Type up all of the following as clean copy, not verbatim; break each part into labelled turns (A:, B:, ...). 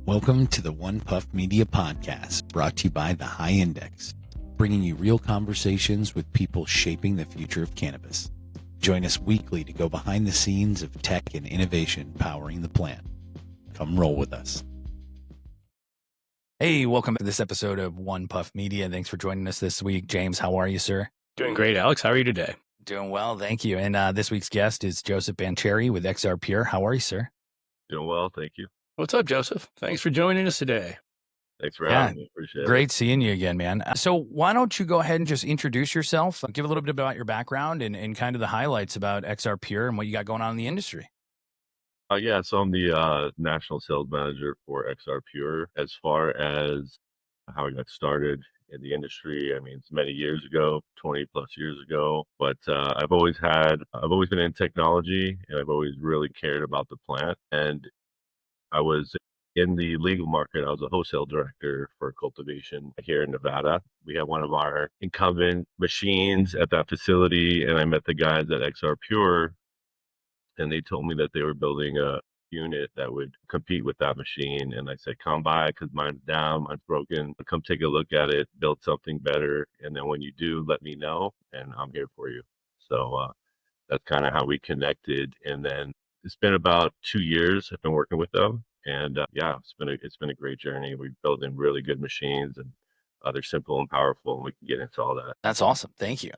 A: Welcome to the One Puff Media Podcast, brought to you by The High Index, bringing you real conversations with people shaping the future of cannabis. Join us weekly to go behind the scenes of tech and innovation powering the plant. Come roll with us. Hey, welcome to this episode of One Puff Media. Thanks for joining us this week. James, how are you, sir?
B: Doing great, Alex. How are you today?
A: Doing well, thank you. And this week's guest is Joseph Bancheri with XRPure. How are you, sir?
C: Doing well, thank you.
B: What's up, Joseph? Thanks for joining us today.
C: Thanks for having me. Appreciate it.
A: Great seeing you again, man. So why don't you go ahead and just introduce yourself, give a little bit about your background and kind of the highlights about XRPure and what you got going on in the industry.
C: So I'm the national sales manager for XRPure. As far as how I got started in the industry, I mean, it's many years ago, 20 plus years ago, but I've always been in technology, and I've always really cared about the plant. And I was in the legal market. I was a wholesale director for cultivation here in Nevada. We had one of our incumbent machines at that facility, and I met the guys at XRPure, and they told me that they were building a unit that would compete with that machine. And I said, come by, because mine's down, mine's broken. Come take a look at it, build something better. And then when you do, let me know, and I'm here for you. So that's kind of how we connected. And then it's been about 2 years I've been working with them. And it's been a great journey. We've built in really good machines, and they're simple and powerful, and we can get into all that.
A: That's awesome. Thank you.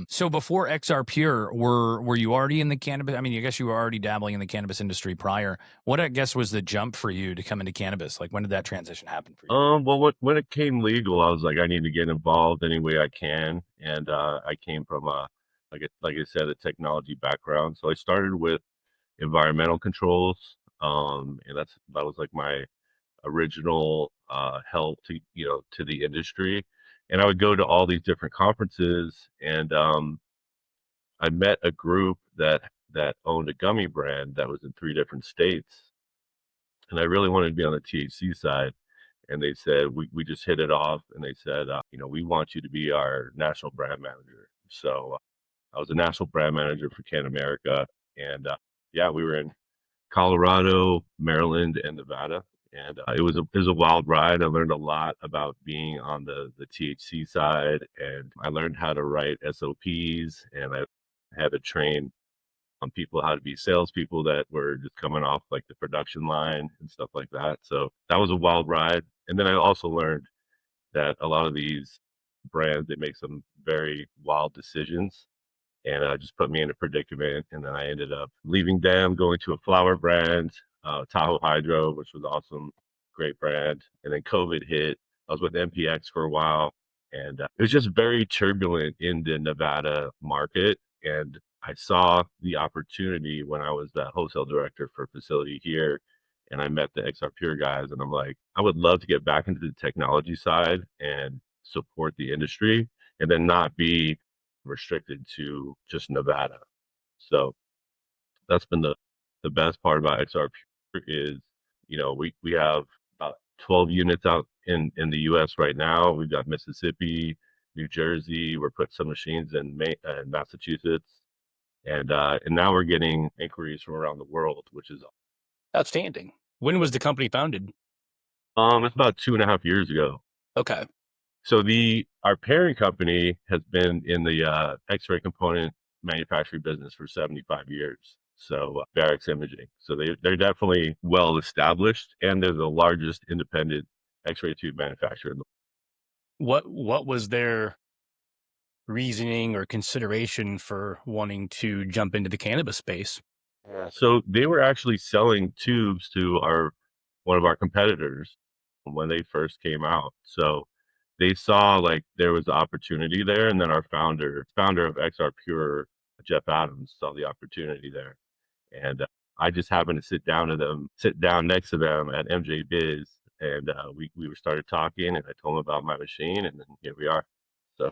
A: So before XRPure, were you already in the cannabis? I mean, I guess you were already dabbling in the cannabis industry prior. What, I guess, was the jump for you to come into cannabis? Like, when did that transition happen for you?
C: Well, when it came legal, I was like, I need to get involved any way I can. And I came from like I said, a technology background. So I started with environmental controls. And that was like my original help to the industry. And I would go to all these different conferences, and I met a group that owned a gummy brand that was in 3 different states. And I really wanted to be on the THC side. And they said, we just hit it off. And they said, we want you to be our national brand manager. So I was a national brand manager for Can America. And we were in Colorado, Maryland, and Nevada. And it was a wild ride. I learned a lot about being on the THC side, and I learned how to write SOPs, and I had to train on people how to be salespeople that were just coming off like the production line and stuff like that. So that was a wild ride. And then I also learned that a lot of these brands, they make some very wild decisions, and just put me in a predicament. And then I ended up leaving them, going to a flower brand, Tahoe Hydro, which was awesome, great brand. And then COVID hit. I was with MPX for a while, and it was just very turbulent in the Nevada market. And I saw the opportunity when I was the wholesale director for a facility here, and I met the XRPure guys, and I'm like, I would love to get back into the technology side and support the industry, and then not be restricted to just Nevada. So that's been the best part about XRPure is, we have about 12 units out in the US right now. We've got Mississippi, New Jersey. We're putting some machines in Massachusetts. And now we're getting inquiries from around the world, which is
B: outstanding. When was the company founded?
C: It's about 2.5 years ago.
B: Okay.
C: So our parent company has been in the X-ray component manufacturing business for 75 years. So Barracks Imaging. So they're definitely well established, and they're the largest independent X-ray tube manufacturer in the
B: world. What was their reasoning or consideration for wanting to jump into the cannabis space?
C: So they were actually selling tubes to one of our competitors when they first came out. So they saw like there was opportunity there, and then our founder of XRPure, Jeff Adams, saw the opportunity there. And I just happened to sit down next to them at MJ Biz, and we started talking, and I told him about my machine, and then here we are. So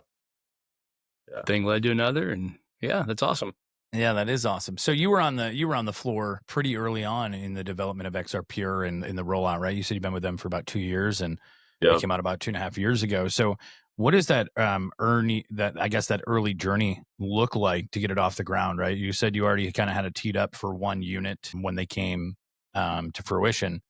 B: yeah. Thing led to another, and yeah, that's awesome.
A: Yeah, that is awesome. So you were on the floor pretty early on in the development of XRPure and in the rollout, right? You said you've been with them for about 2 years, and they came out about 2.5 years ago. So what does that early journey look like to get it off the ground, right? You said you already kind of had it teed up for one unit when they came to fruition.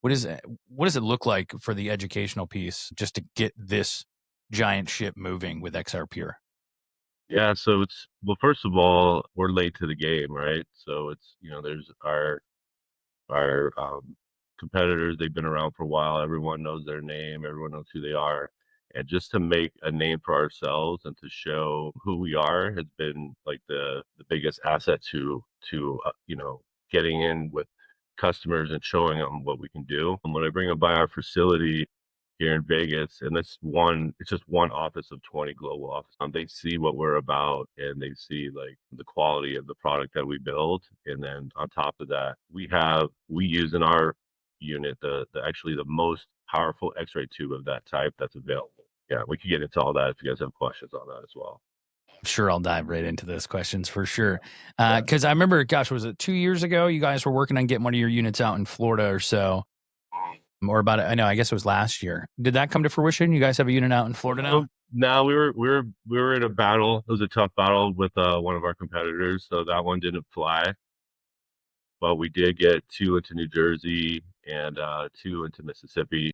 A: What is it? What does it look like for the educational piece just to get this giant ship moving with XRPure?
C: Yeah, so well, first of all, we're late to the game, right? So there's our competitors. They've been around for a while. Everyone knows their name. Everyone knows who they are. And just to make a name for ourselves and to show who we are has been like the biggest asset to getting in with customers and showing them what we can do. And when I bring them by our facility here in Vegas, and it's just one office of 20 global offices. They see what we're about and they see like the quality of the product that we build. And then on top of that, we use in our unit actually the most powerful X-ray tube of that type that's available. Yeah, we could get into all that if you guys have questions on that as well.
A: I'm sure I'll dive right into those questions for sure.
C: Yeah.
A: Because I remember, gosh, was it 2 years ago? You guys were working on getting one of your units out in Florida or so, or about it. I know. I guess it was last year. Did that come to fruition? You guys have a unit out in Florida now?
C: No, we were in a battle. It was a tough battle with one of our competitors, so that one didn't fly. But we did get 2 into New Jersey and 2 into Mississippi.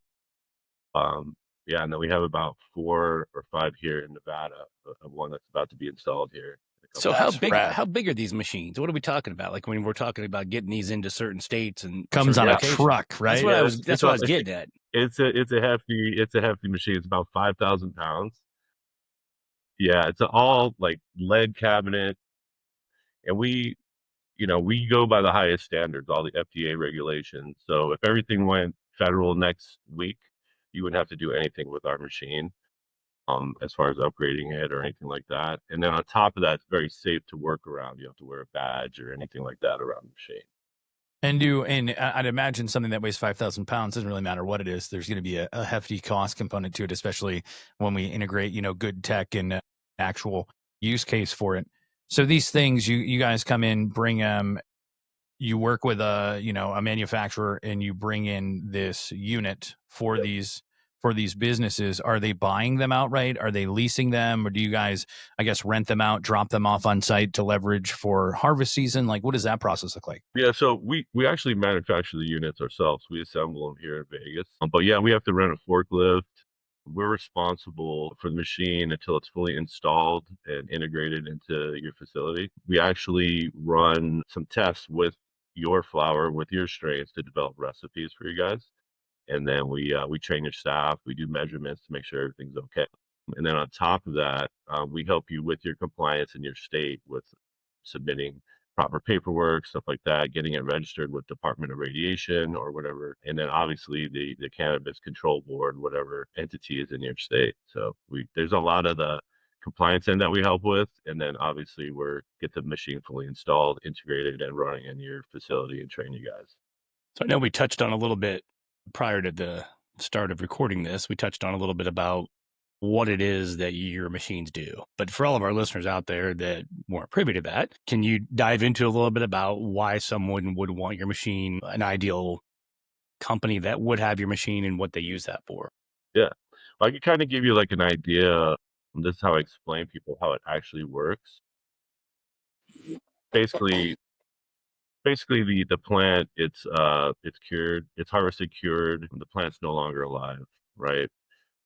C: Yeah, and then we have about 4 or 5 here in Nevada, one that's about to be installed here.
B: So how big are these machines? What are we talking about? Like when we're talking about getting these into certain states and
A: comes on a
B: locations?
A: truck, right?
B: That's what I was getting at.
C: It's a hefty machine. It's about 5,000 pounds. Yeah, it's all like lead cabinet, and we go by the highest standards, all the FDA regulations. So if everything went federal next week, you wouldn't have to do anything with our machine, as far as upgrading it or anything like that. And then on top of that, it's very safe to work around. You don't have to wear a badge or anything like that around the machine.
A: And I'd imagine something that weighs 5,000 pounds doesn't really matter what it is. There's going to be a hefty cost component to it, especially when we integrate, good tech and actual use case for it. So these things, you guys come in, bring you work with a manufacturer, and you bring in this unit for these businesses. Are they buying them outright? Are they leasing them, or do you guys, I guess, rent them out, drop them off on site to leverage for harvest season? Like, what does that process look like?
C: Yeah, so we actually manufacture the units ourselves. We assemble them here in Vegas. But yeah, we have to rent a forklift. We're responsible for the machine until it's fully installed and integrated into your facility. We actually run some tests with your flower, with your strains, to develop recipes for you guys. And then we train your staff. We do measurements to make sure everything's okay. And then on top of that, we help you with your compliance in your state with submitting proper paperwork, stuff like that, getting it registered with Department of Radiation or whatever. And then obviously the Cannabis Control Board, whatever entity is in your state. So there's a lot of the compliance end that we help with. And then obviously get the machine fully installed, integrated, and running in your facility and train you guys.
B: So I know we touched on a little bit prior to the start of recording this, we touched on a little bit about what it is that your machines do. But for all of our listeners out there that weren't privy to that, can you dive into a little bit about why someone would want your machine, an ideal company that would have your machine, and what they use that for?
C: Yeah. Well, I can kind of give you like an idea. This is how I explain people how it actually works. Basically the plant, it's cured, it's harvested, cured. The plant's no longer alive, right?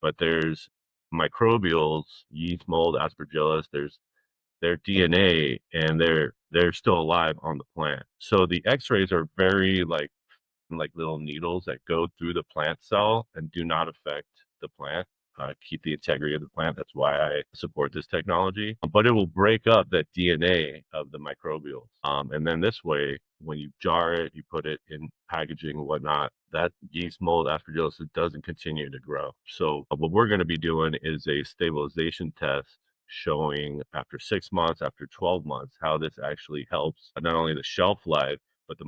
C: But there's microbials, yeast, mold, aspergillus. There's their DNA, and they're still alive on the plant. So the X-rays are very like little needles that go through the plant cell and do not affect the plant. Keep the integrity of the plant. That's why I support this technology. But it will break up that DNA of the microbials. And then this way, when you jar it, you put it in packaging and whatnot, that yeast, mold, aspergillus, it doesn't continue to grow. So what we're going to be doing is a stabilization test showing after 6 months, after 12 months, how this actually helps not only the shelf life, but the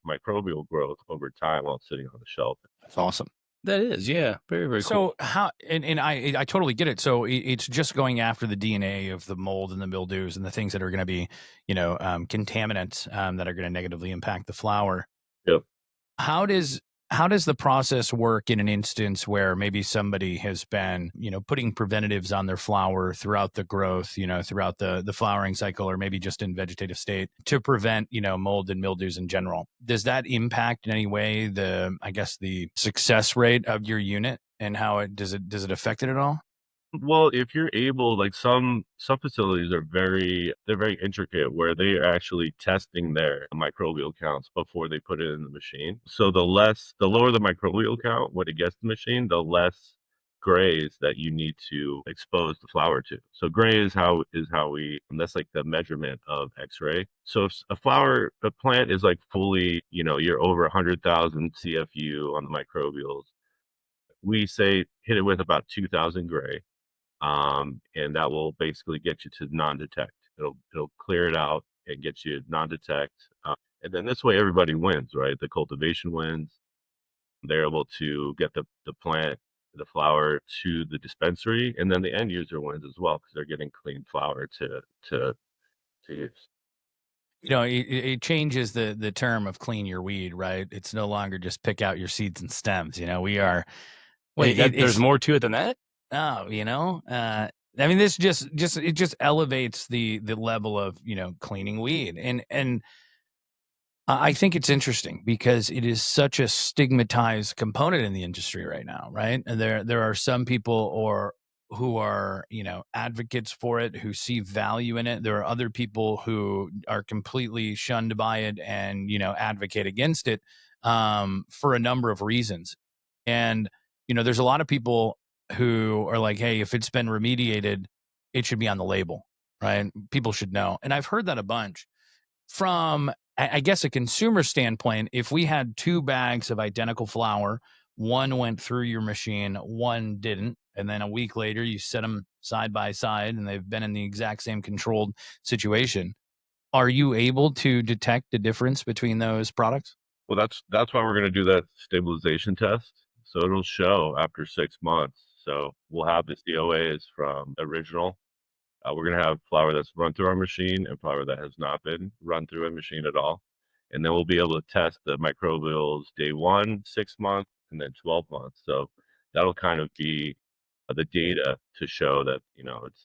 C: microbial growth over time while sitting on the shelf.
A: That's awesome.
B: That is, yeah, very, very cool.
A: So how, and I totally get it. So it's just going after the DNA of the mold and the mildews and the things that are going to be, contaminants that are going to negatively impact the flower.
C: Yep.
A: How does how does the process work in an instance where maybe somebody has been, putting preventatives on their flower throughout the growth, throughout the flowering cycle, or maybe just in vegetative state to prevent, mold and mildews in general? Does that impact in any way the success rate of your unit, and how does it affect it at all?
C: Well, if you're able, like some facilities are they're very intricate where they are actually testing their microbial counts before they put it in the machine. So the lower the microbial count when it gets to the machine, the less grays that you need to expose the flower to. So gray is how we, and that's like the measurement of X-ray. So if a plant is like fully, you're over 100,000 CFU on the microbials, we say hit it with about 2,000 gray, and that will basically get you to non-detect. It'll clear it out and get you non-detect, and then this way everybody wins, right? The cultivation wins. They're able to get the plant, the flower to the dispensary, and then the end user wins as well because they're getting clean flower to use.
A: It changes the term of clean your weed, right? It's no longer just pick out your seeds and stems. We are.
B: Wait, there's more to it than that?
A: This just elevates the level of cleaning weed, and I think it's interesting because it is such a stigmatized component in the industry right now, right? And there are some people who are advocates for it, who see value in it. There are other people who are completely shunned by it and advocate against it for a number of reasons. And there's a lot of people who are like, hey, if it's been remediated, it should be on the label, right? People should know. And I've heard that a bunch from, I guess, a consumer standpoint. If we had 2 bags of identical flour, one went through your machine, one didn't, and then a week later you set them side by side and they've been in the exact same controlled situation, are you able to detect the difference between those products?
C: Well, that's why we're going to do that stabilization test. So it'll show after 6 months. So we'll have the COAs from original. We're going to have flour that's run through our machine and flour that has not been run through a machine at all. And then we'll be able to test the microbials day 1, 6 months, and then 12 months. So that'll kind of be the data to show that, it's.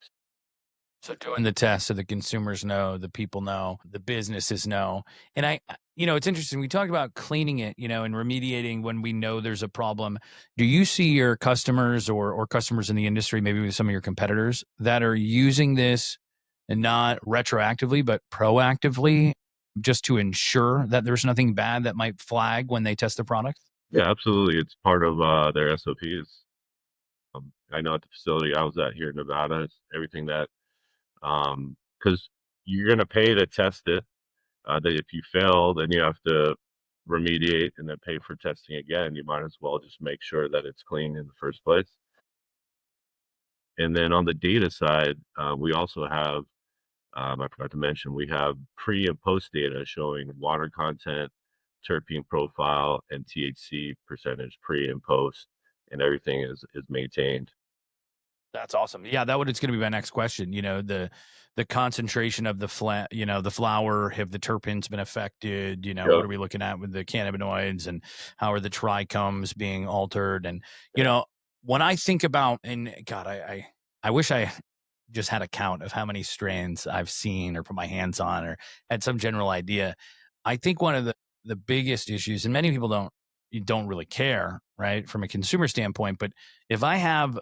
A: So doing the test so the consumers know, the people know, the businesses know. And it's interesting. We talk about cleaning it, and remediating when we know there's a problem. Do you see your customers or customers in the industry, maybe with some of your competitors, that are using this and not retroactively, but proactively, just to ensure that there's nothing bad that might flag when they test the product?
C: Yeah, absolutely. It's part of their SOPs. I know at the facility I was at here in Nevada, it's everything that, because you're going to pay to test it. That if you fail, then you have to remediate and then pay for testing again. You might as well just make sure that it's clean in the first place. And then on the data side, we also have, I forgot to mention, we have pre and post data showing water content, terpene profile, and THC percentage pre and post, and everything is maintained.
A: That's awesome. Yeah, it's going to be my next question. The concentration of the the flower, have the terpenes been affected?
C: Yep.
A: What are we looking at with the cannabinoids, and how are the trichomes being altered? And when I think about, and God, I wish I just had a count of how many strains I've seen or put my hands on or had some general idea. I think one of the biggest issues, and many people don't really care, right, from a consumer standpoint, but if I have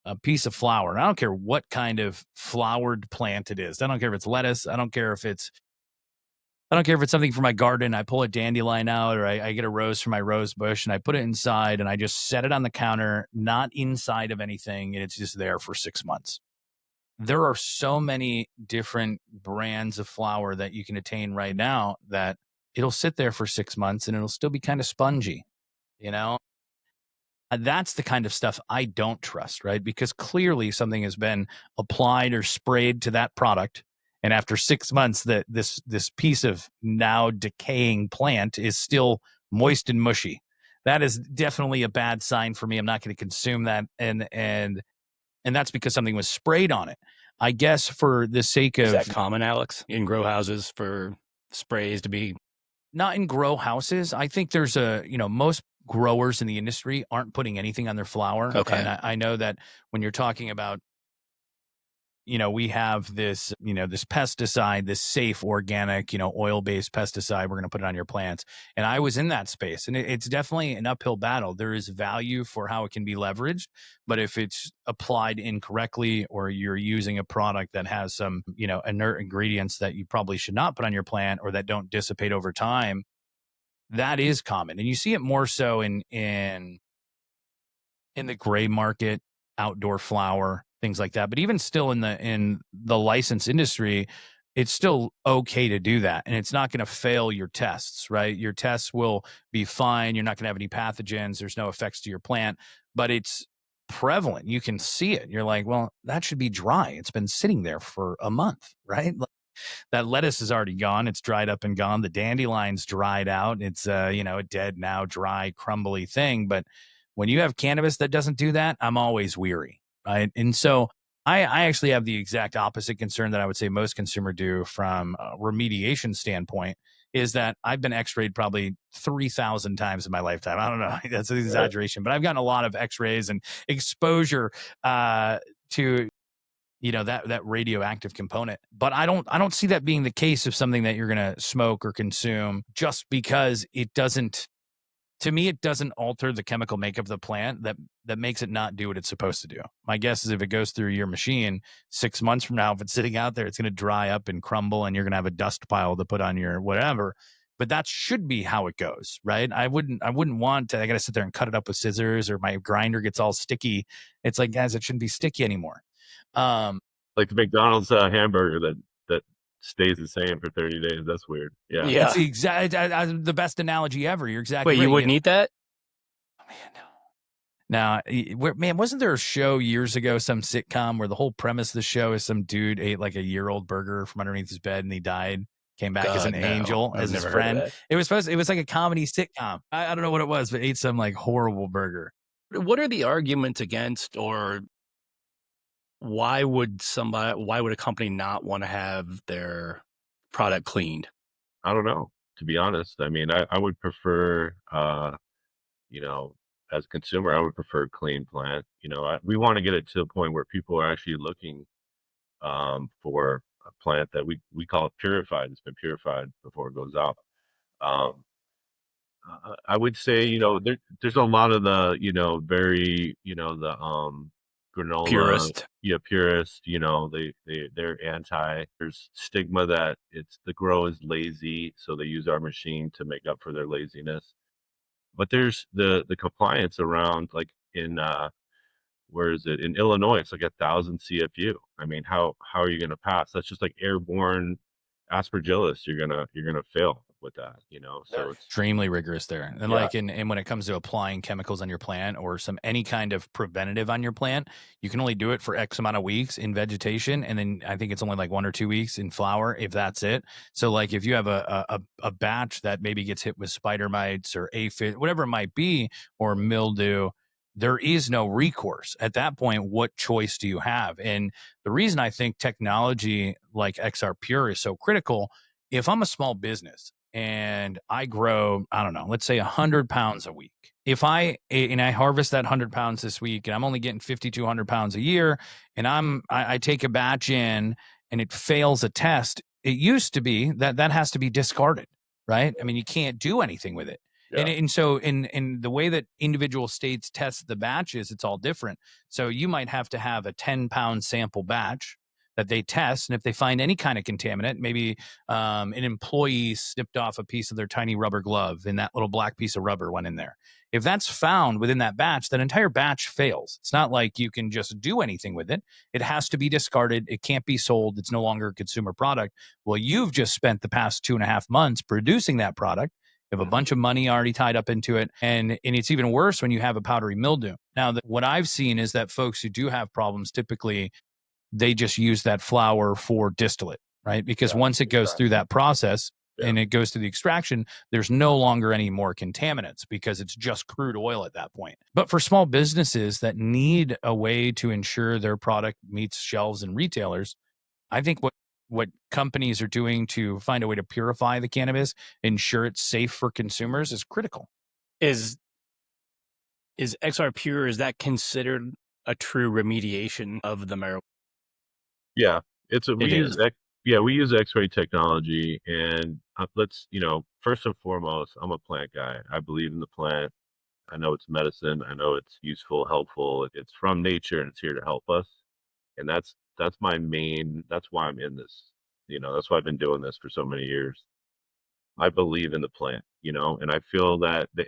A: a piece of flower, and I don't care what kind of flowered plant it is. I don't care if it's lettuce. I don't care if it's something for my garden. I pull a dandelion out, or I get a rose from my rose bush and I put it inside and I just set it on the counter, not inside of anything. And it's just there for 6 months. There are so many different brands of flower that you can attain right now that it'll sit there for 6 months and it'll still be kind of spongy, you know? That's the kind of stuff I don't trust, right? Because clearly something has been applied or sprayed to that product. And after 6 months, this piece of now decaying plant is still moist and mushy. That is definitely a bad sign for me. I'm not going to consume that. And that's because something was sprayed on it. I guess for the sake of...
B: Is that common, Alex, in grow houses for sprays to be...
A: Not in grow houses. I think there's most growers in the industry aren't putting anything on their flower.
B: Okay.
A: And I know that when you're talking about, we have this, this pesticide, this safe organic, oil-based pesticide, we're going to put it on your plants. And I was in that space, and it's definitely an uphill battle. There is value for how it can be leveraged, but if it's applied incorrectly, or you're using a product that has some, inert ingredients that you probably should not put on your plant, or that don't dissipate over time, that is common. And you see it more so in the gray market, outdoor flower, things like that. But even still in the license industry, it's still okay to do that. And it's not going to fail your tests, right? Your tests will be fine. You're not going to have any pathogens. There's no effects to your plant, but it's prevalent. You can see it. You're like, well, that should be dry. It's been sitting there for a month, right? That lettuce is already gone. It's dried up and gone. The dandelion's dried out. It's a dead, now dry, crumbly thing. But when you have cannabis that doesn't do that, I'm always weary, right? And so I actually have the exact opposite concern that I would say most consumer do from a remediation standpoint, is that I've been x-rayed probably 3,000 times in my lifetime. I don't know. That's an exaggeration, but I've gotten a lot of x-rays and exposure to that radioactive component. But I don't see that being the case of something that you're going to smoke or consume, just because it doesn't, to me, it doesn't alter the chemical makeup of the plant that makes it not do what it's supposed to do. My guess is if it goes through your machine 6 months from now, if it's sitting out there, it's going to dry up and crumble, and you're going to have a dust pile to put on your whatever. But that should be how it goes, right? I wouldn't want to, I got to sit there and cut it up with scissors, or my grinder gets all sticky. It's like, guys, it shouldn't be sticky anymore.
C: Like the McDonald's hamburger that stays the same for 30 days. That's weird. Yeah.
A: It's the best analogy ever. You're exactly
B: right.
A: Wait,
B: you wouldn't eat that?
A: Oh, man, no. Now, man, wasn't there a show years ago, some sitcom, where the whole premise of the show is some dude ate like a year-old burger from underneath his bed, and he died, came back as an angel, as his friend? It was like a comedy sitcom. I don't know what it was, but ate some like horrible burger.
B: What are the arguments against, or why would a company not want to have their product cleaned?
C: I don't know, to be honest. I mean, I would prefer, as a consumer, I would prefer clean plant. We want to get it to a point where people are actually looking for a plant that we call it purified. It's been purified before it goes out. I would say, there's a lot of the, very, the granola
B: Purist.
C: Purist, they're anti. There's stigma that the grow is lazy, so they use our machine to make up for their laziness. But there's the compliance around, like in where is it, in Illinois, it's like 1,000 CFU. I mean, how are you going to pass? That's just like airborne aspergillus. You're gonna fail with that, so it's
A: extremely rigorous there. And and when it comes to applying chemicals on your plant, or any kind of preventative on your plant, you can only do it for X amount of weeks in vegetation, and then I think it's only like 1 or 2 weeks in flower, if that's it. So like if you have a batch that maybe gets hit with spider mites or aphid, whatever it might be, or mildew, there is no recourse. At that point, what choice do you have? And the reason I think technology like XRPure is so critical, if I'm a small business and I grow, I don't know, let's say 100 pounds a week. If I harvest that 100 pounds this week, and I'm only getting 5,200 pounds a year, and I take a batch in and it fails a test, it used to be that has to be discarded, right? I mean, you can't do anything with it. Yeah. And so in the way that individual states test the batches, it's all different. So you might have to have a 10-pound sample batch that they test. And if they find any kind of contaminant, maybe an employee snipped off a piece of their tiny rubber glove and that little black piece of rubber went in there. If that's found within that batch, that entire batch fails. It's not like you can just do anything with it. It has to be discarded. It can't be sold. It's no longer a consumer product. Well, you've just spent the past 2.5 months producing that product. You have a bunch of money already tied up into it. And it's even worse when you have a powdery mildew. Now, what I've seen is that folks who do have problems, typically, they just use that flour for distillate, right? Because once it goes through that process and it goes through the extraction, there's no longer any more contaminants, because it's just crude oil at that point. But for small businesses that need a way to ensure their product meets shelves and retailers, I think what companies are doing to find a way to purify the cannabis, ensure it's safe for consumers, is critical.
B: Is Is XRPure, is that considered a true remediation of the marijuana?
C: Yeah, we use we use X-ray technology, and let's first and foremost, I'm a plant guy. I believe in the plant. I know it's medicine. I know it's useful, helpful. It's from nature, and it's here to help us. And that's my main. That's why I'm in this. That's why I've been doing this for so many years. I believe in the plant, and I feel that the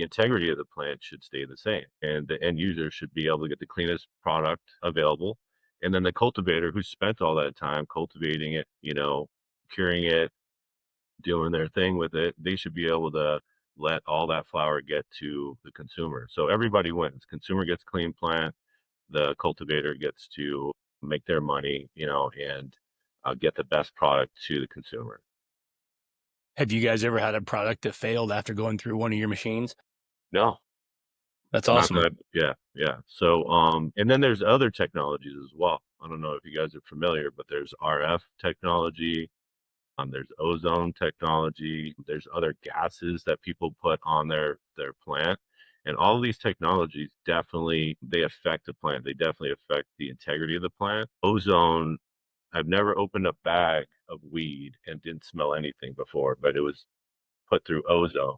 C: integrity of the plant should stay the same. And the end user should be able to get the cleanest product available. And then the cultivator who spent all that time cultivating it, curing it, doing their thing with it, they should be able to let all that flower get to the consumer. So everybody wins. Consumer gets clean plant, the cultivator gets to make their money, and get the best product to the consumer.
B: Have you guys ever had a product that failed after going through one of your machines?
C: No.
B: That's awesome.
C: Yeah. So, and then there's other technologies as well. I don't know if you guys are familiar, but there's RF technology, there's ozone technology, there's other gases that people put on their plant. And all of these technologies they affect the plant. They definitely affect the integrity of the plant. Ozone, I've never opened a bag of weed and didn't smell anything before, but it was put through ozone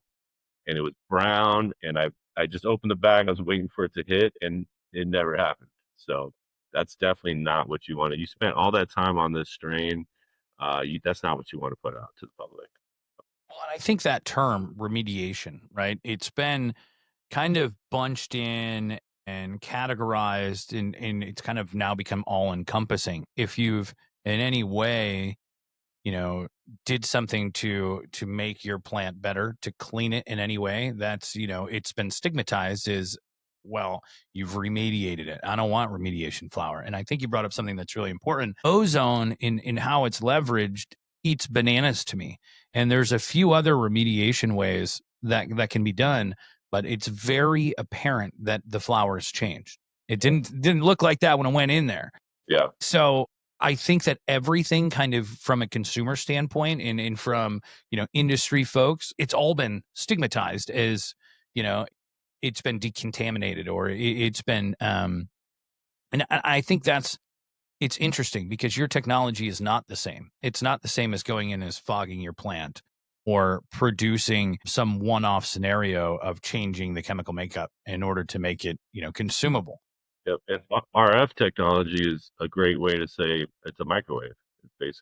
C: and it was brown, and I just opened the bag. I was waiting for it to hit, and it never happened. So that's definitely not what you want to. You spent all that time on this strain. That's not what you want to put out to the public.
A: Well, and I think that term remediation, right? It's been kind of bunched in and categorized, and it's kind of now become all encompassing. If you've in any way did something to make your plant better, to clean it in any way, that's it's been stigmatized as, well, you've remediated it. I don't want remediation flower. And I think you brought up something that's really important. Ozone, in how it's leveraged, eats bananas to me. And there's a few other remediation ways that can be done, but it's very apparent that the flower has changed. It didn't look like that when it went in there.
C: Yeah.
A: So I think that everything kind of from a consumer standpoint and from, industry folks, it's all been stigmatized as, it's been decontaminated, or it's been, and I think it's interesting because your technology is not the same. It's not the same as going in as fogging your plant or producing some one-off scenario of changing the chemical makeup in order to make it, consumable.
C: Yep. And RF technology is a great way to say it's a microwave. It's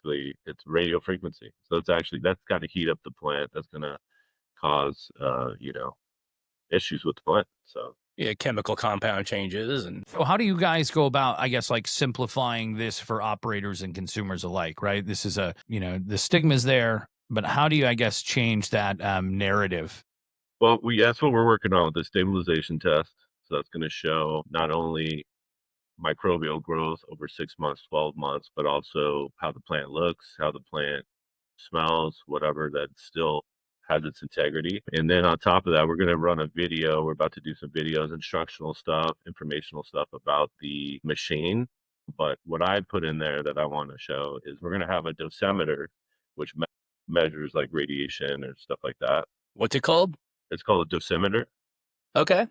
C: radio frequency. So that's got to heat up the plant. That's going to cause, issues with the plant. So
B: yeah, chemical compound changes. And
A: so how do you guys go about, I guess, like simplifying this for operators and consumers alike, right? This is the stigma's there, but how do you, I guess, change that narrative?
C: Well, that's what we're working on with the stabilization test. So that's going to show not only microbial growth over 6 months, 12 months, but also how the plant looks, how the plant smells, whatever, that still has its integrity. And then on top of that, we're going to run a video. We're about to do some videos, instructional stuff, informational stuff about the machine. But what I put in there that I want to show is we're going to have a dosimeter, which measures like radiation or stuff like that.
B: What's it called?
C: It's called a dosimeter.
B: Okay.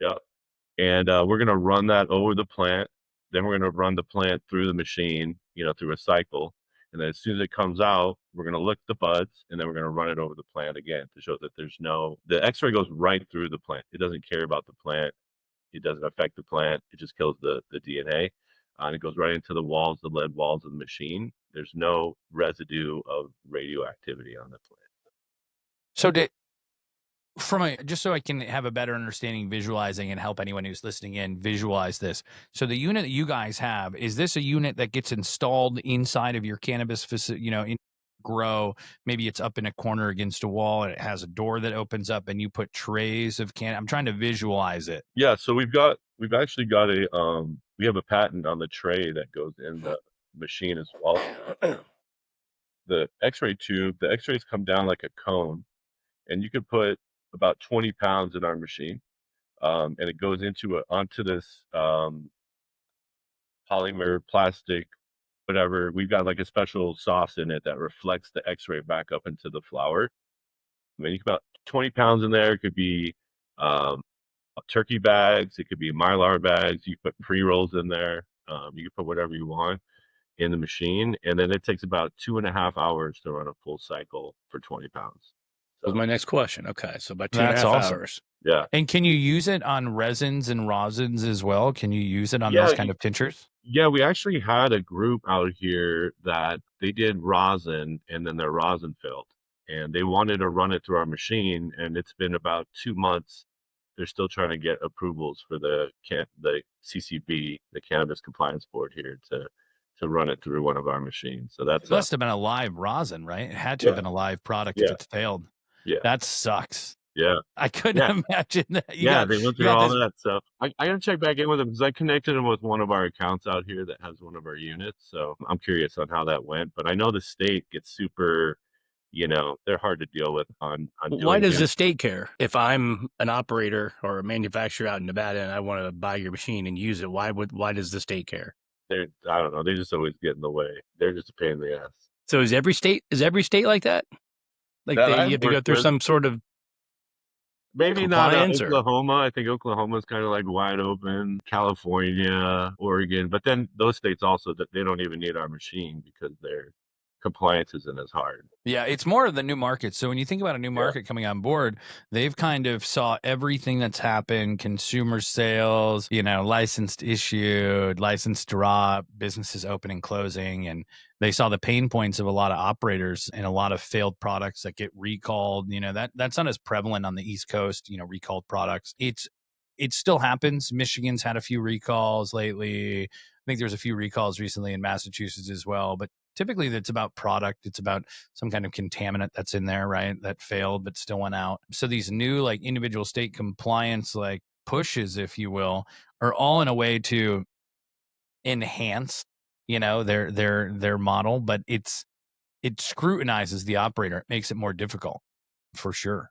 C: Yeah. And we're going to run that over the plant. Then we're going to run the plant through the machine, through a cycle. And then as soon as it comes out, we're going to lick the buds, and then we're going to run it over the plant again to show that the X-ray goes right through the plant. It doesn't care about the plant. It doesn't affect the plant. It just kills the DNA. And it goes right into the lead walls of the machine. There's no residue of radioactivity on the plant.
A: So just so I can have a better understanding, visualizing, and help anyone who's listening in visualize this. So the unit that you guys have, is this a unit that gets installed inside of your cannabis facility, in grow? Maybe it's up in a corner against a wall and it has a door that opens up and you put trays of I'm trying to visualize it.
C: Yeah. So we've actually got we have a patent on the tray that goes in the machine as well. The X-ray tube, the X-rays come down like a cone, and you could put about 20 pounds in our machine, and it goes onto this polymer, plastic, whatever. We've got like a special sauce in it that reflects the X-ray back up into the flower. I mean, you can about 20 pounds in there. It could be turkey bags. It could be Mylar bags. You put pre-rolls in there. You can put whatever you want in the machine, and then it takes about 2.5 hours to run a full cycle for 20 pounds.
B: That was my next question. Okay, so about two and a
A: That's
B: half
A: awesome.
B: hours.
C: Yeah.
A: And can you use it on resins and rosins as well? Can you use it on
C: Yeah,
A: those kind of tinctures?
C: Yeah, we actually had a group out here that they did rosin and then their rosin failed. And they wanted to run it through our machine, and it's been about 2 months. They're still trying to get approvals for the CCB, the Cannabis Compliance Board here, to run it through one of our machines. So
A: It
C: that's
A: must have been a live rosin, right? It had to
C: yeah,
A: have been a live product if
C: yeah,
A: it's failed.
C: yeah,
A: That sucks.
C: yeah,
A: I couldn't
C: yeah.
A: imagine that.
C: Yeah, they went
A: You
C: through
A: got
C: all
A: this.
C: that stuff. I gotta check back in with them because I connected them with one of our accounts out here that has one of our units. So I'm curious on how that went. But I know the state gets super, they're hard to deal with on
B: Why
C: doing
B: does
C: it.
B: the state care? If I'm an operator or a manufacturer out in Nevada and I want to buy your machine and use it, why does the state care?
C: I don't know. They just always get in the way. They're just a pain in the ass.
B: So is every state like that? Like
C: That
B: you
C: I've
B: have to go
C: worked
B: through
C: with,
B: some sort of
C: maybe not
B: compliance or
C: Oklahoma. I think Oklahoma's kind of like wide open. California, Oregon, but then those states also that they don't even need our machine because their compliance isn't as hard.
A: Yeah, it's more of the new market. So when you think about a new market coming on board, they've kind of saw everything that's happened, consumer sales, licensed issued, licensed drop, businesses open and closing, and they saw the pain points of a lot of operators and a lot of failed products that get recalled. That's not as prevalent on the East Coast, recalled products. It still happens. Michigan's had a few recalls lately. I think there's a few recalls recently in Massachusetts as well, but typically it's about product. It's about some kind of contaminant that's in there, right? That failed but still went out. So these new like individual state compliance like pushes, if you will, are all in a way to enhance, their model, but it scrutinizes the operator. It makes it more difficult for sure.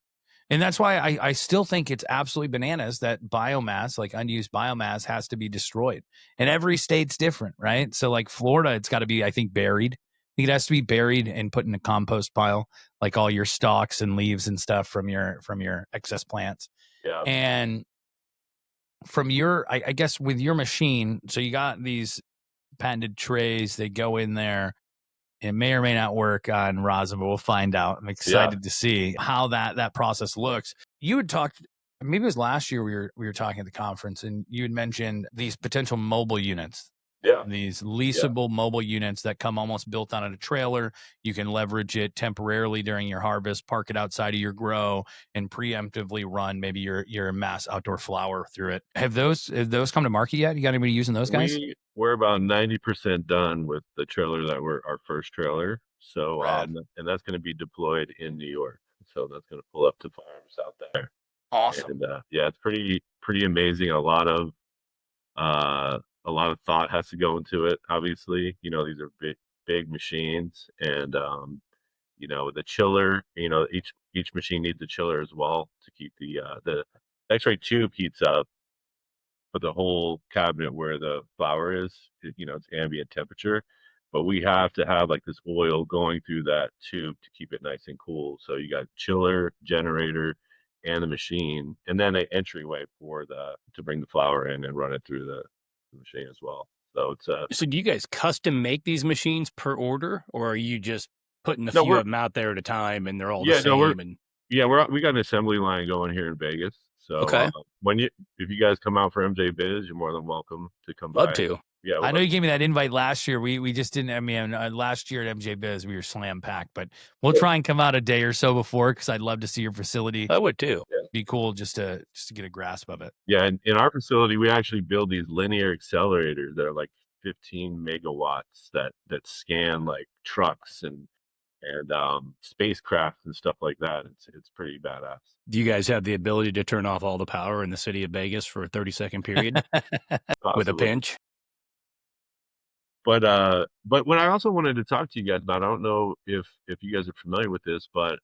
A: And that's why I still think it's absolutely bananas that biomass, like unused biomass, has to be destroyed. And every state's different, right? So like Florida, it's got to be, I think, buried. I think it has to be buried and put in a compost pile, like all your stalks and leaves and stuff from your excess plants.
C: Yeah.
A: And from your, I guess with your machine, so you got these patented trays, they go in there. It may or may not work on rosin, but we'll find out. I'm excited to see how that process looks. You had talked, maybe it was last year we were talking at the conference, and you had mentioned these potential mobile units.
C: Yeah.
A: These leasable mobile units that come almost built on a trailer. You can leverage it temporarily during your harvest, park it outside of your grow, and preemptively run maybe your mass outdoor flower through it. Have those come to market yet? You got anybody using those guys?
C: We're about 90% done with the trailer that we're our first trailer. So and that's going to be deployed in New York. So that's going to pull up to farms out there.
A: Awesome.
C: And it's pretty amazing. A lot of thought has to go into it. Obviously, these are big machines, and the chiller. Each machine needs a chiller as well to keep the X-ray tube heats up, but the whole cabinet where the flower is, it's ambient temperature. But we have to have like this oil going through that tube to keep it nice and cool. So you got chiller, generator, and the machine, and then an entryway to bring the flower in and run it through the machine as well. So it's
B: So do you guys custom make these machines per order, or are you just putting a
C: no,
B: few
C: we're
B: of them out there at a time and they're all the
C: yeah, no, we're
B: same?
C: we got an assembly line going here in Vegas. So
B: Okay.
C: if you guys come out for MJ Biz, you're more than welcome to come
B: Love
C: by.
B: to.
C: Yeah,
A: I know you gave me that invite last year. We just didn't. I mean, last year at MJ Biz, we were slam packed, but we'll try and come out a day or so before because I'd love to see your facility.
B: I would too.
A: Be cool just to get a grasp of it.
C: Yeah, and in our facility, we actually build these linear accelerators that are like 15 megawatts that scan like trucks and spacecraft and stuff like that. It's pretty badass.
B: Do you guys have the ability to turn off all the power in the city of Vegas for a 30-second period with a pinch?
C: But what I also wanted to talk to you guys about, I don't know if you guys are familiar with this, but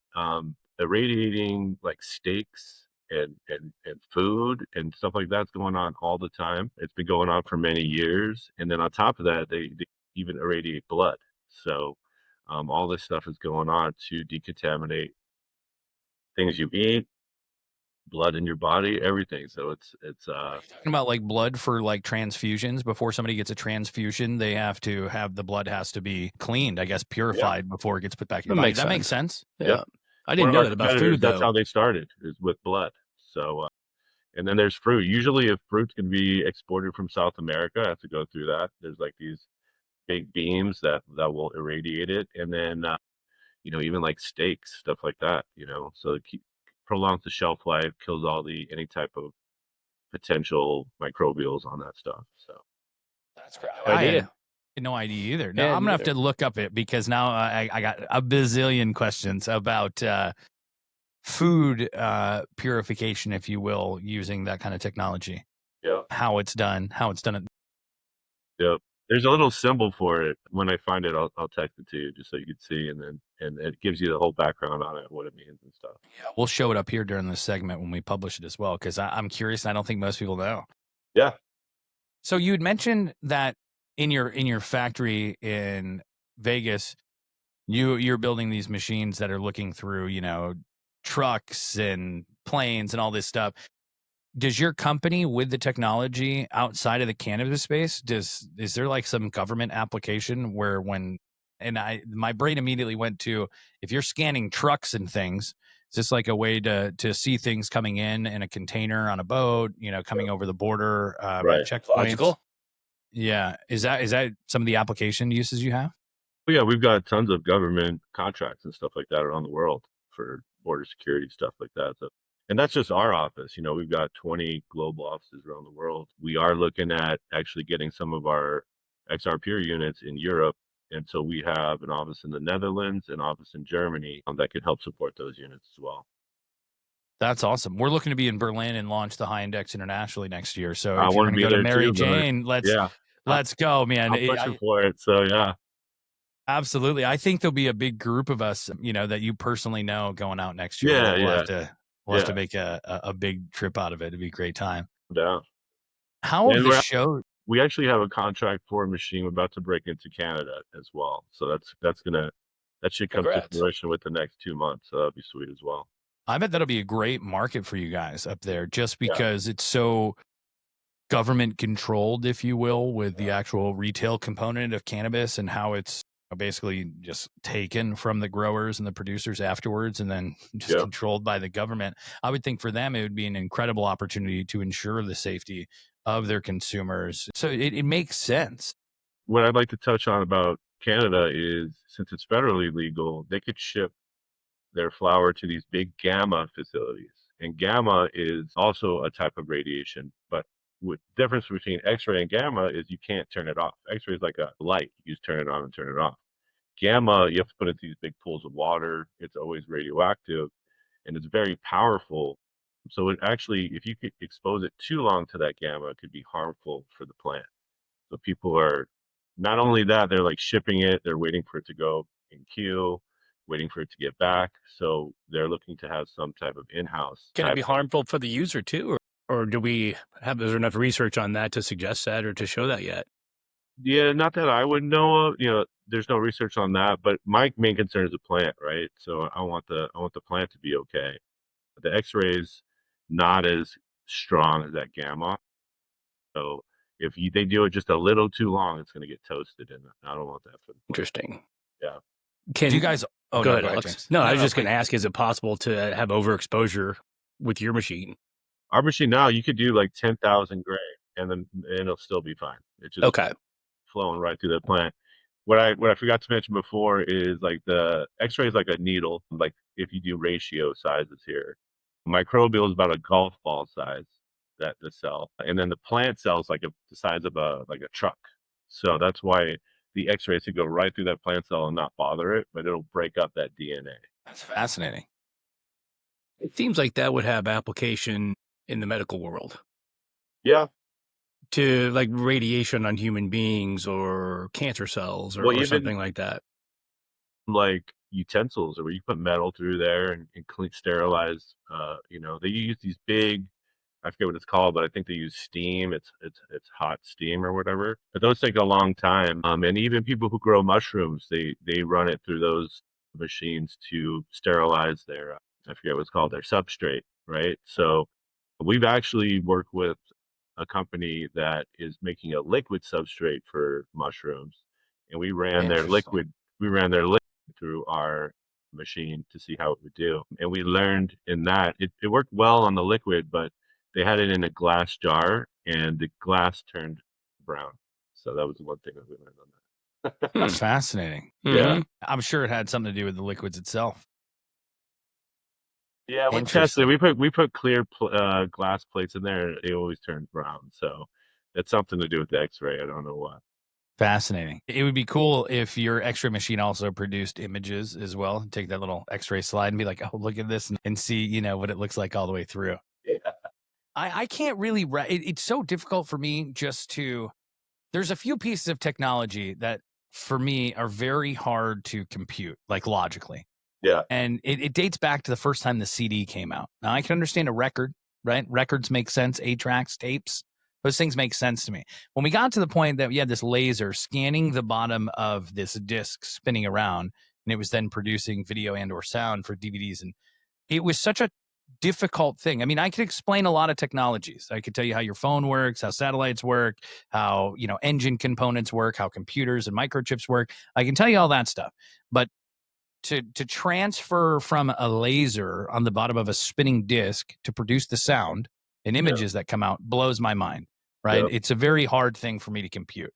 C: irradiating like steaks and food and stuff like that's going on all the time. It's been going on for many years, and then on top of that, they even irradiate blood. So all this stuff is going on to decontaminate things you eat, blood in your body, everything. So it's
A: Talking about like blood for like transfusions. Before somebody gets a transfusion, they have to have the blood has to be cleaned, I guess, purified before it gets put back in your body. That makes sense.
B: Yeah.
C: Yep.
B: I
C: One
B: didn't
C: of
B: know
C: our
B: that about
C: competitors,
B: food
C: that's
B: though.
C: how they started, is with blood. So and then there's fruit. Usually if fruit can be exported from South America, I have to go through that. There's like these big beams that will irradiate it. And then you know, even like steaks, stuff like that, you know. So it prolongs the shelf life, kills all the any type of potential microbials on that stuff. So
A: That's great.
B: No idea.
A: I had no idea either. Now
B: Yeah,
A: I'm gonna have
B: neither.
A: to look up it because now I got a bazillion questions about food purification, if you will, using that kind of technology.
C: yeah.
A: How it's done.
C: Yep. There's a little symbol for it. When I find it, I'll text it to you just so you can see, and it gives you the whole background on it, what it means and stuff.
A: Yeah, we'll show it up here during this segment when we publish it as well, because I'm curious and I don't think most people know.
C: Yeah.
A: So you had mentioned that in your factory in Vegas, you're building these machines that are looking through, you know, trucks and planes and all this stuff. Does your company with the technology outside of the cannabis space, is there like some government application where my brain immediately went to, if you're scanning trucks and things, is this like a way to see things coming in a container on a boat, you know, coming over the border at
C: Right.
A: checkpoints?
B: Logical.
A: Yeah. Is that some of the application uses you have?
C: Well, yeah, we've got tons of government contracts and stuff like that around the world for border security stuff like that. So, and that's just our office. You know, we've got 20 global offices around the world. We are looking at actually getting some of our XRPure units in Europe. And so we have an office in the Netherlands, an office in Germany that could help support those units as well.
A: That's awesome. We're looking to be in Berlin and launch the High Index internationally next year. So
C: I
A: if you're
C: want
A: going
C: to
A: to
C: be
A: go to
C: there
A: Mary
C: too, brother.
A: Jane,
C: Yeah,
A: let's go, man.
C: I'm pushing for it. So yeah,
A: Absolutely. I think there'll be a big group of us, you know, that you personally know going out next year.
C: yeah,
A: We'll
C: yeah,
A: have to
C: yeah.
A: make a big trip out of it. It'd be a great time.
C: Yeah.
A: How have
C: And
A: the show?
C: we actually have a contract for a machine about to break into Canada as well. So that should come to
B: Congrats.
C: fruition with the next 2 months. So that'll be sweet as well.
A: I bet that'll be a great market for you guys up there, just
C: Yeah.
A: because it's so government controlled, if you will, with the actual retail component of cannabis and how it's basically just taken from the growers and the producers afterwards and then just controlled by the government. I would think for them, it would be an incredible opportunity to ensure the safety of their consumers. So it makes sense.
C: What I'd like to touch on about Canada is, since it's federally legal, they could ship their flower to these big gamma facilities. And gamma is also a type of radiation, but the difference between X-ray and gamma is you can't turn it off. X-ray is like a light. You just turn it on and turn it off. Gamma, you have to put it into these big pools of water. It's always radioactive, and it's very powerful. So it actually, if you could expose it too long to that gamma, it could be harmful for the plant. So people are, not only that, they're like shipping it, they're waiting for it to go in queue, waiting for it to get back. So they're looking to have some type of in-house.
B: Can it be harmful for the user too? Or do we have, is there enough research on that to suggest that or to show that yet?
C: Yeah, not that I would know of. You know, there's no research on that, but my main concern is the plant, right? So I want the plant to be okay. The X-rays not as strong as that gamma. So if they do it just a little too long, it's going to get toasted, and I don't want that for the plant.
B: Interesting.
C: Yeah.
B: Can
A: Do you guys? Oh,
B: go
A: no,
B: ahead, Alex.
A: James.
B: No, I was just going to ask: is it possible to have overexposure with your machine?
C: Our machine now, you could do like 10,000 gray, and it'll still be fine. It's just flowing right through the plant. What I forgot to mention before is like the X-ray is like a needle. Like if you do ratio sizes here, microbial is about a golf ball size, that the cell, and then the plant cell is like the size of a truck. So that's why the X-rays could go right through that plant cell and not bother it, but it'll break up that DNA.
A: That's fascinating.
B: It seems like that would have application in the medical world.
C: Yeah.
B: To like radiation on human beings or cancer cells or, or something like that.
C: Like utensils, or where you put metal through there and clean, sterilize. You know, they use these big, I forget what it's called, but I think they use steam. It's hot steam or whatever. But those take a long time. And even people who grow mushrooms, they run it through those machines to sterilize their I forget what it's called, their substrate. right? So we've actually worked with a company that is making a liquid substrate for mushrooms, and
A: Interesting.
C: we ran their liquid through our machine to see how it would do. And we learned in that it worked well on the liquid, but they had it in a glass jar and the glass turned brown. So that was the one thing that we learned on that.
A: Fascinating.
C: Yeah.
A: I'm sure it had something to do with the liquids itself.
C: Yeah, we tested. We put clear glass plates in there. And it always turns brown. So it's something to do with the X-ray. I don't know why.
A: Fascinating. It would be cool if your X-ray machine also produced images as well. Take that little X-ray slide and be like, oh, look at this, and see, what it looks like all the way through.
C: Yeah.
A: I can't really. It's so difficult for me just to. There's a few pieces of technology that for me are very hard to compute, like logically.
C: Yeah.
A: And it dates back to the first time the CD came out. Now I can understand a record, right? Records make sense, 8-tracks, tapes. Those things make sense to me. When we got to the point that we had this laser scanning the bottom of this disc spinning around, and it was then producing video and or sound for DVDs, and it was such a difficult thing. I mean, I could explain a lot of technologies. I could tell you how your phone works, how satellites work, how, engine components work, how computers and microchips work. I can tell you all that stuff. But to transfer from a laser on the bottom of a spinning disc to produce the sound and images that come out blows my mind, right?
C: Yep.
A: It's a very hard thing for me to compute.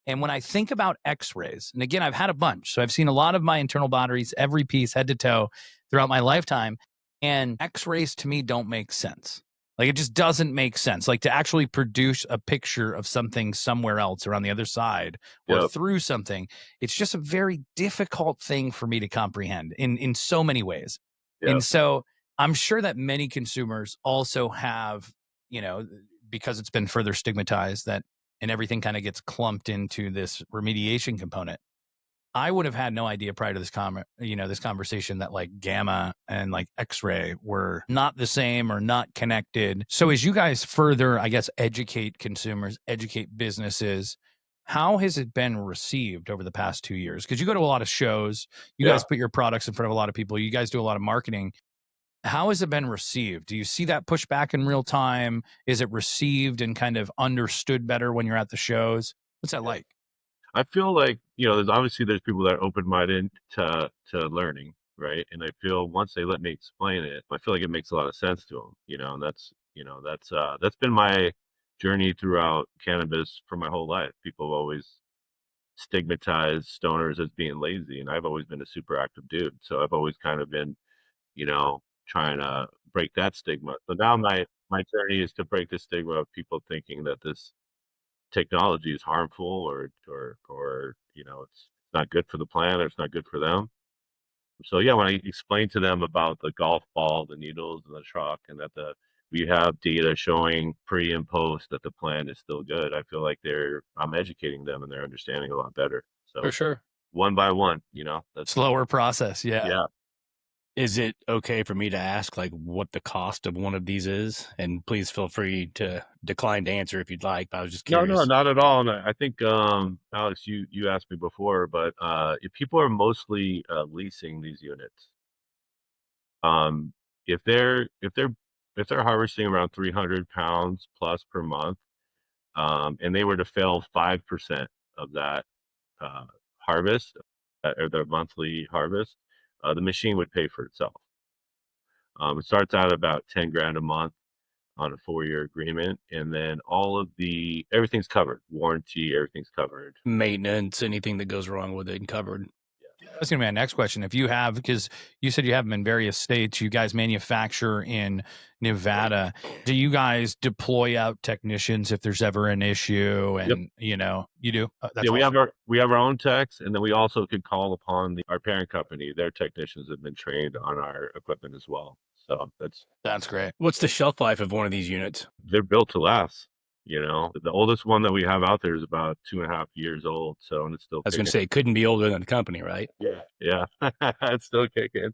A: And when I think about X-rays, and again, I've had a bunch, so I've seen a lot of my internal batteries, every piece head to toe throughout my lifetime, and X-rays to me don't make sense. Like, it just doesn't make sense. Like, to actually produce a picture of something somewhere else or on the other side or through something, it's just a very difficult thing for me to comprehend in so many ways. And so I'm sure that many consumers also have, because it's been further stigmatized that, and everything kind of gets clumped into this remediation component. I would have had no idea prior to this this conversation that like gamma and like X-ray were not the same or not connected. So as you guys further, I guess, educate consumers, educate businesses, how has it been received over the past 2 years? Because you go to a lot of shows, you guys put your products in front of a lot of people, you guys do a lot of marketing. How has it been received? Do you see that pushback in real time? Is it received and kind of understood better when you're at the shows? What's that like?
C: I feel like, there's people that are open-minded to learning, right? And I feel once they let me explain it, I feel like it makes a lot of sense to them, and that's been my journey throughout cannabis for my whole life. People have always stigmatized stoners as being lazy, and I've always been a super active dude. So I've always kind of been, trying to break that stigma. So now my journey is to break the stigma of people thinking that this technology is harmful or it's not good for the planet or it's not good for them. So yeah, when I explain to them about the golf ball, the needles and the chalk, and that we have data showing pre and post that the plant is still good, I feel like I'm educating them and they're understanding a lot better. So
A: For sure.
C: one by one, that's
A: Slower process.
C: yeah.
B: Is it okay for me to ask like what the cost of one of these is? And please feel free to decline to answer if you'd like. But I was just curious.
C: No, not at all. And I think, Alex, you asked me before, but if people are mostly leasing these units, um, if they're harvesting around 300 pounds plus per month, and they were to fail 5% of that harvest or their monthly harvest, the machine would pay for itself. It starts out about 10 grand a month on a 4-year agreement, and then everything's covered, warranty, everything's covered.
B: Maintenance, anything that goes wrong with it covered.
A: That's going to be my next question. If you have, because you said you have them in various states, you guys manufacture in Nevada. Do you guys deploy out technicians if there's ever an issue? And you do. That's
C: Yeah,
A: awesome.
C: we have our own techs, and then we also could call upon our parent company. Their technicians have been trained on our equipment as well. So
A: that's great.
B: What's the shelf life of one of these units?
C: They're built to last. The oldest one that we have out there is about 2.5 years old. So, and it's still.
B: I was going to say it couldn't be older than the company, right?
C: Yeah, it's still kicking.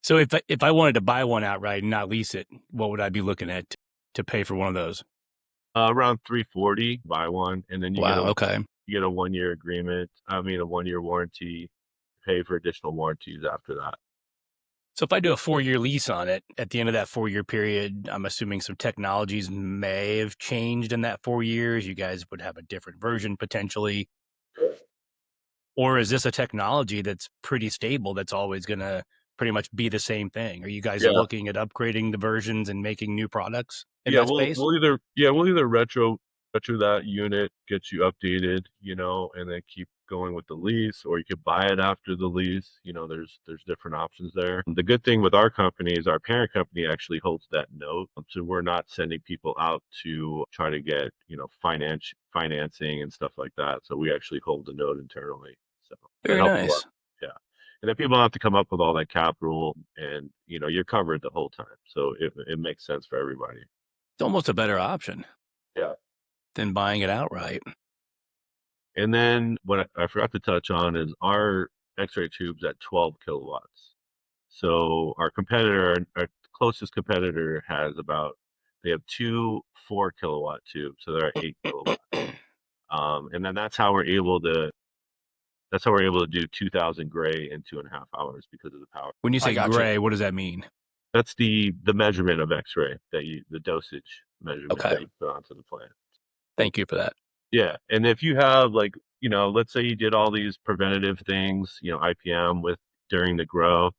B: So if I wanted to buy one outright and not lease it, what would I be looking at to pay for one of those?
C: Around $340, buy one, and then you get a 1-year agreement. I mean, a 1-year warranty. Pay for additional warranties after that.
B: So if I do a 4-year lease on it, at the end of that 4-year period, I'm assuming some technologies may have changed in that 4 years. You guys would have a different version potentially. Or is this a technology that's pretty stable, that's always going to pretty much be the same thing? Are you guys
C: Yeah.
B: looking at upgrading the versions and making new products in
C: Yeah,
B: that space?
C: we'll either retro that unit, get you updated, and then keep going with the lease, or you could buy it after the lease. There's different options there. The good thing with our company is our parent company actually holds that note, so we're not sending people out to try to get financing and stuff like that. So we actually hold the note internally. So that
B: Very
C: helps a lot.
B: nice.
C: Yeah. And then people don't have to come up with all that capital, and you're covered the whole time. So it makes sense for everybody.
B: It's almost a better option
C: Yeah.
B: than buying it outright.
C: And then what I forgot to touch on is our X-ray tubes at 12 kilowatts. So our closest competitor they have two 4-kilowatt tubes, so they're at 8 kilowatts. And then that's how we're able to do 2,000 gray in 2.5 hours because of the power.
B: When you say
A: gotcha.
B: gray, what does that mean?
C: That's the measurement of X-ray the dosage measurement
B: Okay.
C: that you put onto the plant.
B: Thank you for that.
C: Yeah, and if you have let's say you did all these preventative things, IPM during the grow,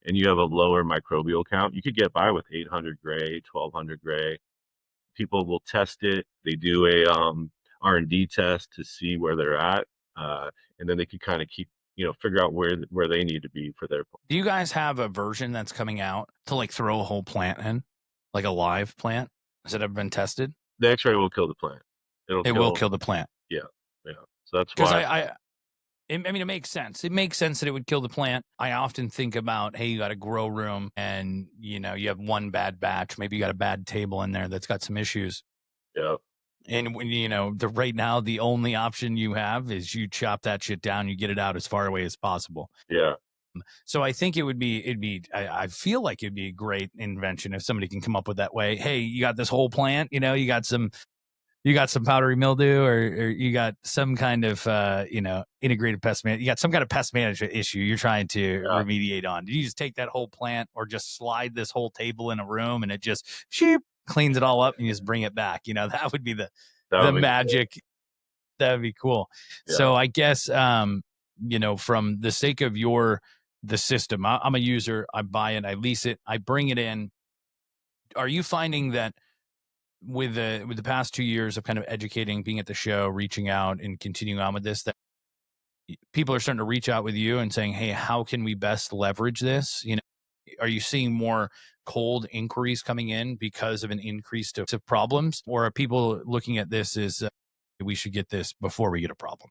C: and you have a lower microbial count, you could get by with 800 gray, 1200 gray. People will test it. They do a R&D test to see where they're at, and then they can kind of keep figure out where they need to be for their.
A: Do you guys have a version that's coming out to like throw a whole plant in, like a live plant? Has it ever been tested?
C: The X-ray will kill the plant.
A: It will kill the plant.
C: Yeah. So that's
A: Because
C: why.
A: I mean, it makes sense. It makes sense that it would kill the plant. I often think about, hey, you got a grow room and, you have one bad batch. Maybe you got a bad table in there that's got some issues.
C: Yeah.
A: And when, right now, the only option you have is you chop that shit down, you get it out as far away as possible.
C: Yeah.
A: So I think I feel like it'd be a great invention if somebody can come up with that way. Hey, you got this whole plant, you got some powdery mildew, or you got some kind of, integrated pest management. You got some kind of pest management issue you're trying to remediate on. Do you just take that whole plant or just slide this whole table in a room and it just cleans it all up and you just bring it back? That would be the magic. Cool. That would be cool. Yeah. So I guess, from the sake of the system, I'm a user, I buy it, I lease it, I bring it in. Are you finding that with the past 2 years of kind of educating, being at the show, reaching out and continuing on with this, that people are starting to reach out with you and saying, hey, how can we best leverage this? Are you seeing more cold inquiries coming in because of an increase to problems, or are people looking at this as we should get this before we get a problem?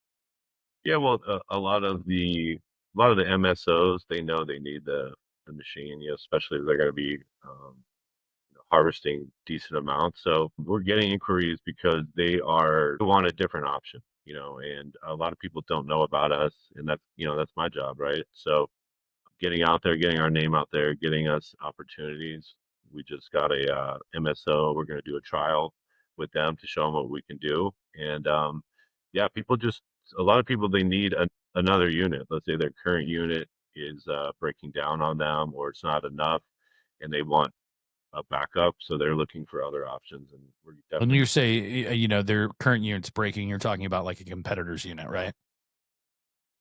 C: Yeah, well, a lot of the MSOs, they know they need the machine, especially if they're going to be harvesting decent amounts. So we're getting inquiries because they want a different option, and a lot of people don't know about us, and that's my job, right? So getting out there, getting our name out there, getting us opportunities. We just got a MSO. We're going to do a trial with them to show them what we can do. And yeah, a lot of people, they need another unit. Let's say their current unit is breaking down on them, or it's not enough, and they want a backup. So they're looking for other options. And we're definitely.
A: When you say, their current unit's breaking, you're talking about like a competitor's unit, right?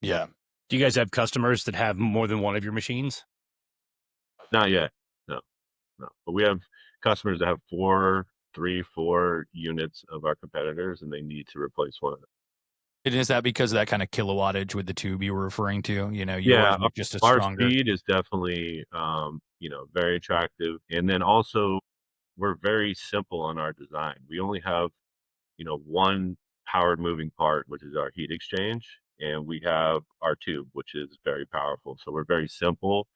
A: Yeah.
B: Do you guys have customers that have more than one of your machines?
C: Not yet. No. But we have customers that have 4 units of our competitors, and they need to replace one of them.
A: And is that because of that kind of kilowattage with the tube you were referring to?
C: Yeah,
A: just a
C: our
A: stronger
C: speed is definitely, very attractive. And then also, we're very simple on our design. We only have, one powered moving part, which is our heat exchange, and we have our tube, which is very powerful. So we're very simple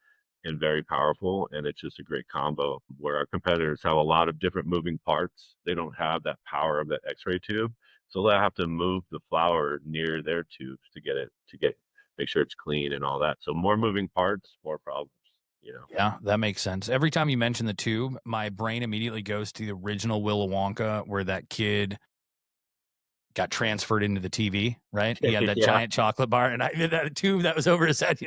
C: and very powerful, and it's just a great combo. Where our competitors have a lot of different moving parts, they don't have that power of that X-ray tube, so they have to move the flower near their tubes to make sure it's clean and all that. So more moving parts, more problems.
A: Yeah, that makes sense. Every time you mention the tube, my brain immediately goes to the original Willy Wonka, where that kid got transferred into the TV, right? He had that
C: Yeah.
A: giant chocolate bar, and I did that tube that was over his head,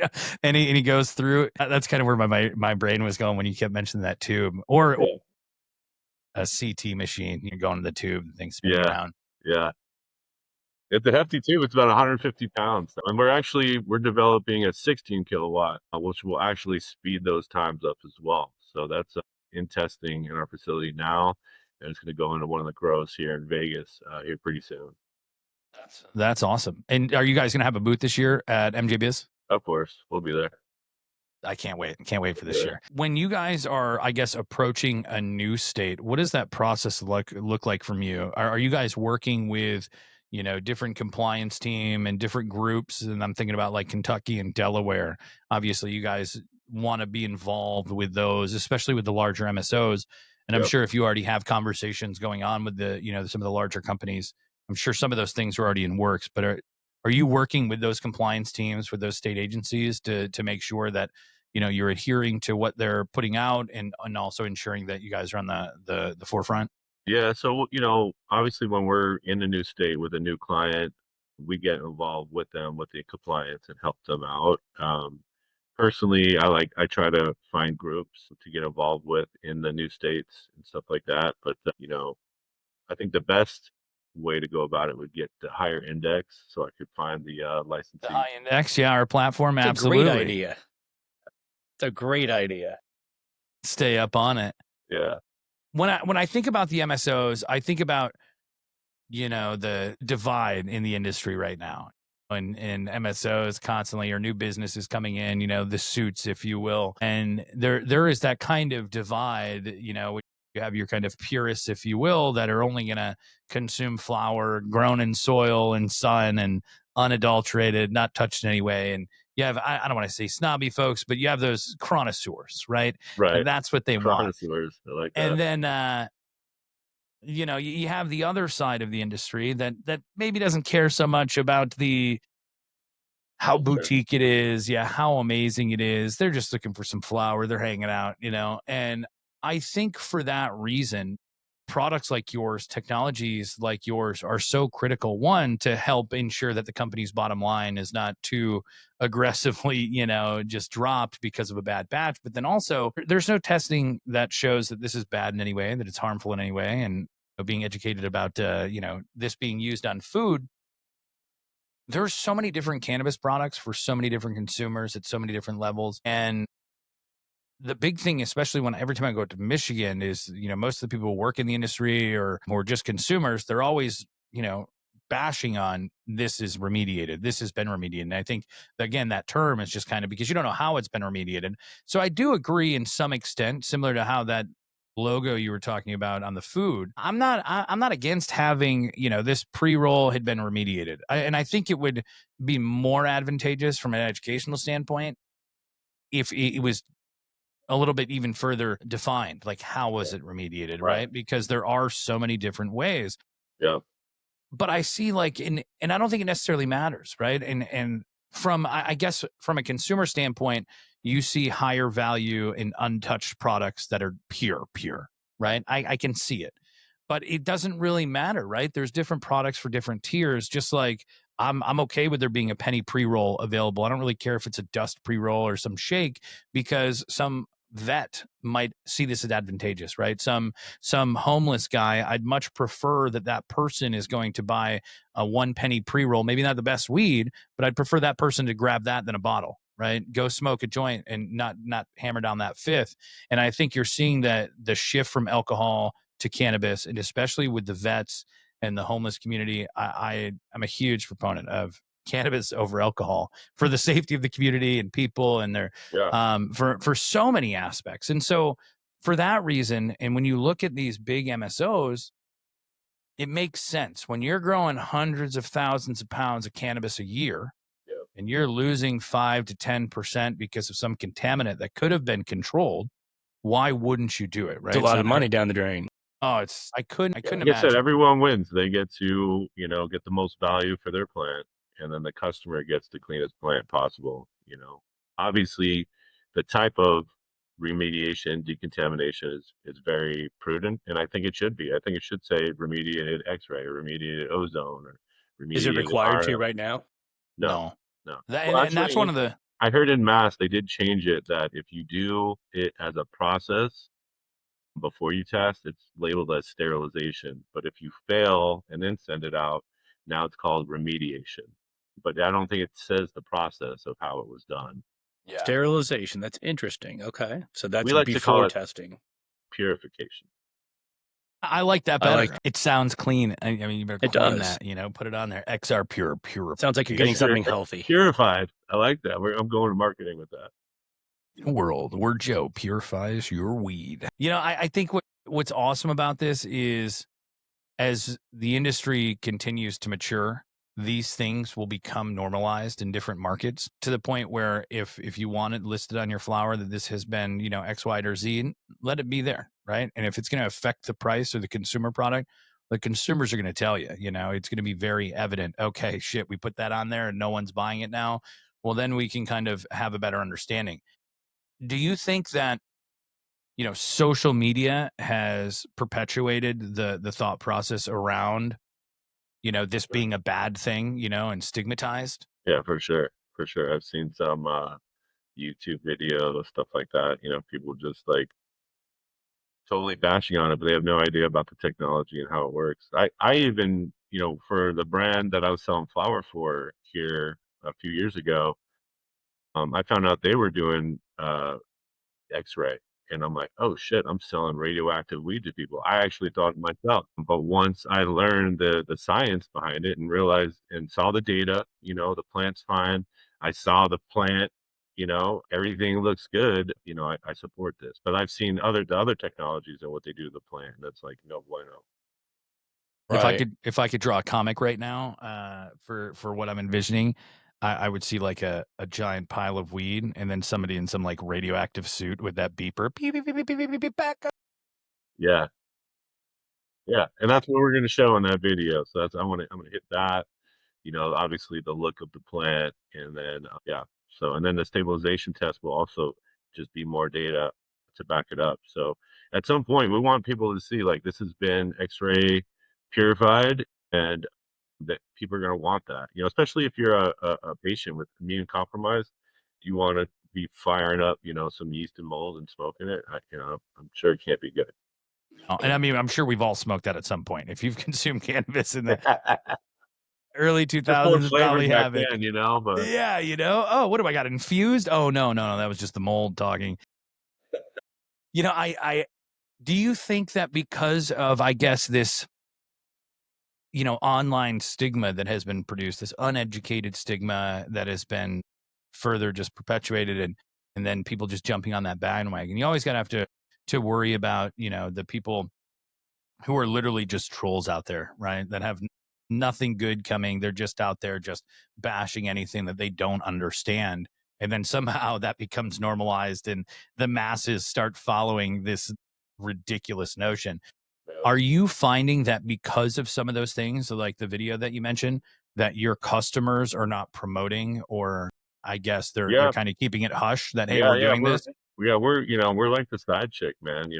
A: and he goes through. That's kind of where my brain was going when you kept mentioning that tube, or a CT machine. You're going to the tube, the thing spinning around.
C: Yeah. It's a hefty tube. It's about 150 pounds. And we're developing a 16 kilowatt, which will actually speed those times up as well. So that's in testing in our facility now. And it's going to go into one of the grows here in Vegas here pretty soon.
A: That's awesome. And are you guys going to have a booth this year at MJBiz?
C: Of course, we'll be there.
A: I can't wait. Can't wait for this year. When you guys are, I guess, approaching a new state, what does that process look like from you? Are you guys working with, different compliance team and different groups? And I'm thinking about like Kentucky and Delaware. Obviously, you guys want to be involved with those, especially with the larger MSOs. And I'm sure if you already have conversations going on with some of the larger companies, I'm sure some of those things are already in works. But are you working with those compliance teams, with those state agencies to make sure that you're adhering to what they're putting out and also ensuring that you guys are on the forefront?
C: Yeah. So, obviously when we're in a new state with a new client, we get involved with them with the compliance and help them out. Personally, I try to find groups to get involved with in the new states and stuff like that. But, I think the best way to go about it would get the higher index so I could find the licensee.
A: The high index, our platform,
B: it's
A: absolutely.
B: A great idea. It's a great idea.
A: Stay up on it.
C: Yeah.
A: When I think about the MSOs, I think about, the divide in the industry right now. And MSOs constantly, or new businesses coming in, the suits, if you will. And there is that kind of divide, you have your kind of purists, if you will, that are only going to consume flower grown in soil and sun and unadulterated, not touched in any way. And you have, I don't want to say snobby folks, but you have those connoisseurs, right?
C: Right.
A: And that's what they want.
C: Connoisseurs, I like that.
A: And then, you have the other side of the industry that maybe doesn't care so much about how boutique it is, how amazing it is. They're just looking for some flower. They're hanging out, And I think for that reason, products like yours, technologies like yours are so critical. One, to help ensure that the company's bottom line is not too aggressively, just dropped because of a bad batch. But then also, there's no testing that shows that this is bad in any way, that it's harmful in any way. And being educated about, this being used on food. There's so many different cannabis products for so many different consumers at so many different levels. And the big thing, especially every time I go to Michigan, is, most of the people who work in the industry or just consumers, they're always, bashing on this is remediated. This has been remediated. And I think, again, that term is just kind of because you don't know how it's been remediated. So I do agree in some extent, similar to how that logo you were talking about on the food. I'm not against having, this pre-roll had been remediated. And I think it would be more advantageous from an educational standpoint if it was a little bit even further defined, like how was it remediated, right? Because there are so many different ways.
C: Yeah.
A: But I see and I don't think it necessarily matters, right? And from, I guess, from a consumer standpoint, you see higher value in untouched products that are pure, right? I can see it, but it doesn't really matter, right? There's different products for different tiers. Just like I'm okay with there being a penny pre-roll available. I don't really care if it's a dust pre-roll or some shake, because some vet might see this as advantageous, right? Some homeless guy, I'd much prefer that person is going to buy a 1 penny pre-roll, maybe not the best weed, but I'd prefer that person to grab that than a bottle, right? Go smoke a joint and not hammer down that fifth. And I think you're seeing that the shift from alcohol to cannabis, and especially with the vets and the homeless community, I'm a huge proponent of cannabis over alcohol for the safety of the community and people and their for so many aspects. And so for that reason, and when you look at these big MSOs, it makes sense when you're growing hundreds of thousands of pounds of cannabis a year and you're losing 5 to 10% because of some contaminant that could have been controlled. Why wouldn't you do it? Right?
B: It's a lot of money down the drain.
A: Oh, I couldn't imagine.
C: Like I said, everyone wins. They get to, get the most value for their plant, and then the customer gets the cleanest plant possible. Obviously the type of remediation, decontamination is very prudent, and I think it should be. I think it should say remediated X-ray or remediated ozone or
B: Is it
C: remediated
B: required to
C: RF.
B: right now?
C: No,
A: No.
C: no. Well,
A: And that's one
C: actually,
A: of the
C: I heard in Mass they did change it that if you do it as a process before you test, it's labeled as sterilization. But if you fail and then send it out, now it's called remediation. But I don't think it says the process of how it was done.
A: yeah.
B: Sterilization. That's interesting. Okay. So that's
C: We like to call
B: before
C: it
B: testing.
C: purification.
A: I like that
B: I
A: better.
B: like-
A: It sounds clean. I mean, you better
B: It
A: claim
B: does.
A: that, put it on there. XRPure, pure.
B: Sounds like you're getting something healthy.
C: Purified. I like that. I'm going to marketing with that.
A: World where Joe purifies your weed. I think what's awesome about this is as the industry continues to mature, these things will become normalized in different markets to the point where if you want it listed on your flower that this has been, X, Y, or Z, let it be there, right? And if it's going to affect the price or the consumer product, the consumers are going to tell you, it's going to be very evident. Okay, shit, we put that on there and no one's buying it now. Well, then we can kind of have a better understanding. Do you think that social media has perpetuated the thought process around this being a bad thing, and stigmatized?
C: Yeah, for sure. For sure. I've seen some YouTube videos, stuff like that. People just like totally bashing on it, but they have no idea about the technology and how it works. I even, for the brand that I was selling flour for here a few years ago, I found out they were doing X-ray. And I'm like, oh shit, I'm selling radioactive weed to people. I actually thought it myself. But once I learned the science behind it and realized and saw the data, the plant's fine. I saw the plant, everything looks good. I support this. But I've seen the other technologies and what they do to the plant. That's like no bueno.
B: Right.
A: If I could draw a comic right now, for what I'm envisioning, I would see like a giant pile of weed and then somebody in some like radioactive suit with that beeper. Beep, beep, beep, beep, beep, beep, beep, back up.
C: Yeah. Yeah. And that's what we're gonna show in that video. So I'm gonna hit that. Obviously the look of the plant, and then yeah. So and then the stabilization test will also just be more data to back it up. So at some point we want people to see like this has been X-ray purified, and that people are going to want that. Especially if you're a patient with immune compromise, you want to be firing up, some yeast and mold and smoking it. I'm sure it can't be good.
A: And I mean, I'm sure we've all smoked that at some point. If you've consumed cannabis in the early
C: Just more
A: 2000s,
C: flavor
A: probably
C: back
A: have it.
C: then, but
A: Yeah, oh, what do I got? Infused? Oh, no, that was just the mold talking. I do you think that because of, I guess, this, online stigma that has been produced, this uneducated stigma that has been further just perpetuated and then people just jumping on that bandwagon, you always got to have to worry about, the people who are literally just trolls out there, right? That have nothing good coming. They're just out there just bashing anything that they don't understand. And then somehow that becomes normalized and the masses start following this ridiculous notion. Are you finding that because of some of those things, like the video that you mentioned, that your customers are not promoting, or I guess they're
C: yeah,
A: kind of keeping it hush that, hey,
C: yeah,
A: we're doing this?
C: we're like the side chick, man.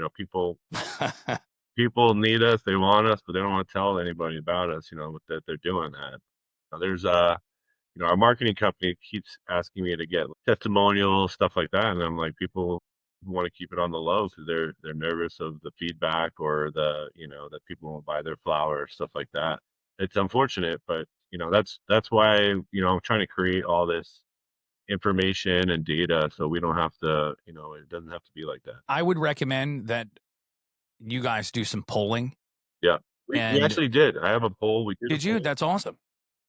C: People need us, they want us, but they don't want to tell anybody about us. That they're doing that. There's our marketing company keeps asking me to get testimonials, stuff like that, and I'm like, people want to keep it on the low because they're nervous of the feedback or that people won't buy their flower, stuff like that. It's unfortunate, but that's why I'm trying to create all this information and data so we don't have to, it doesn't have to be like that.
A: I would recommend that you guys do some polling.
C: Yeah, we
A: And
C: actually did. I have a poll. We
A: did you? That's awesome.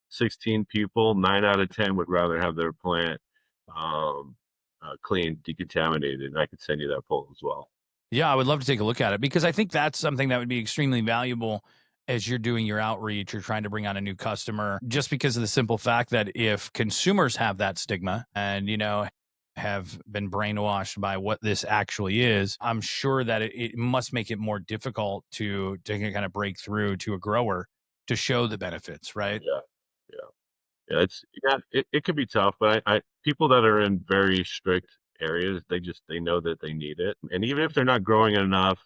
C: 16 people, 9 out of 10 would rather have their plant clean, decontaminated, and I could send you that poll as well.
A: Yeah, I would love to take a look at it because I think that's something that would be extremely valuable as you're doing your outreach. You're trying to bring on a new customer just because of the simple fact that if consumers have that stigma and, have been brainwashed by what this actually is, I'm sure that it must make it more difficult to kind of break through to a grower to show the benefits, right?
C: Yeah, yeah, yeah. It could be tough, but I people that are in very strict areas. They know that they need it, and even if they're not growing enough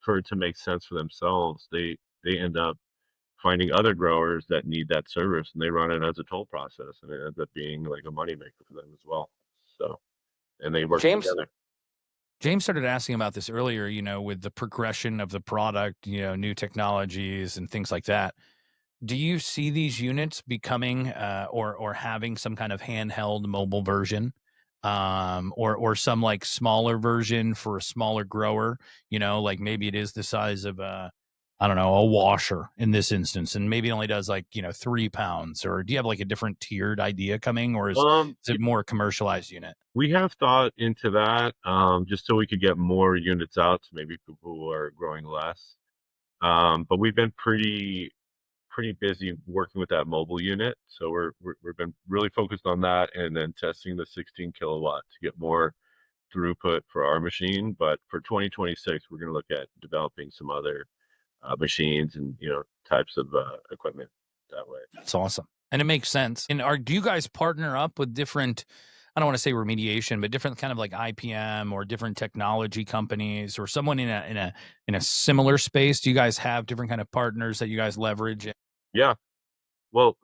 C: for it to make sense for themselves, they end up finding other growers that need that service, and they run it as a toll process, and it ends up being like a moneymaker for them as well. So, and they work
A: James,
C: together.
A: James started asking about this earlier, with the progression of the product, new technologies and things like that. Do you see these units becoming or having some kind of handheld mobile version, or some like smaller version for a smaller grower? Like maybe it is the size of I don't know, a washer in this instance, and maybe it only does like 3 pounds. Or do you have like a different tiered idea coming, or is it more a commercialized unit?
C: We have thought into that, just so we could get more units out to maybe people who are growing less. But we've been pretty busy working with that mobile unit, so we've been really focused on that, and then testing the 16 kilowatt to get more throughput for our machine. But for 2026, we're going to look at developing some other machines and types of equipment that way.
A: That's awesome, and it makes sense. And do you guys partner up with different? I don't want to say remediation, but different kind of like IPM or different technology companies or someone in a similar space? Do you guys have different kind of partners that you guys leverage?
C: Yeah. Well,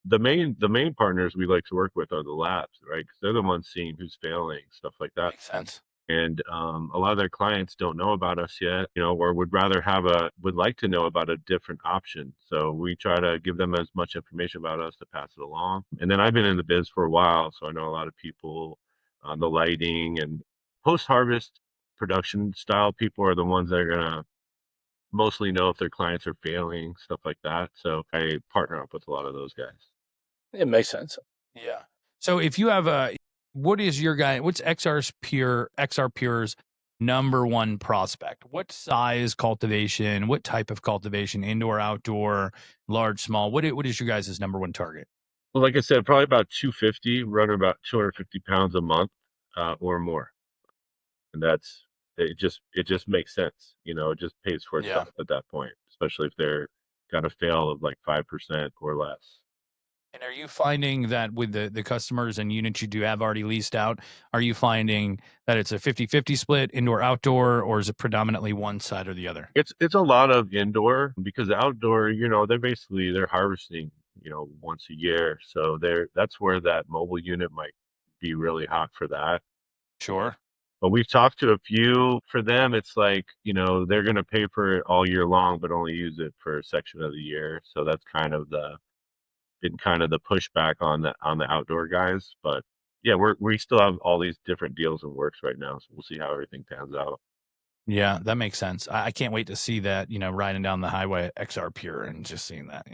C: the main partners we like to work with are the labs, right? Because they're the ones seeing who's failing, stuff like that.
A: Makes sense.
C: And a lot of their clients don't know about us yet, or would like to know about a different option. So we try to give them as much information about us to pass it along. And then I've been in the biz for a while, so I know a lot of people on the lighting and post-harvest production style people are the ones that are gonna mostly know if their clients are failing, stuff like that. So I partner up with a lot of those guys.
B: It makes sense.
A: Yeah. So if you have what's XRPure's number one prospect? What size cultivation? What type of cultivation? Indoor, outdoor, large, small? What is your guys' number one target?
C: Well, like I said, probably about 250, running about 250 pounds a month or more. And it just makes sense. It just pays for itself at that point, especially if they're got a fail of like 5% or less.
A: And are you finding that with the customers and units you do have already leased out, are you finding that it's a 50-50 split, indoor, outdoor, or is it predominantly one side or the other?
C: It's a lot of indoor, because outdoor, they're harvesting, once a year. So that's where that mobile unit might be really hot for that.
A: Sure.
C: But we've talked to a few. For them, it's like, they're going to pay for it all year long, but only use it for a section of the year. So that's been kind of the pushback on the outdoor guys. But yeah, we still have all these different deals in works right now. So we'll see how everything pans out.
A: Yeah, that makes sense. I can't wait to see that, riding down the highway at XRPure and just seeing that,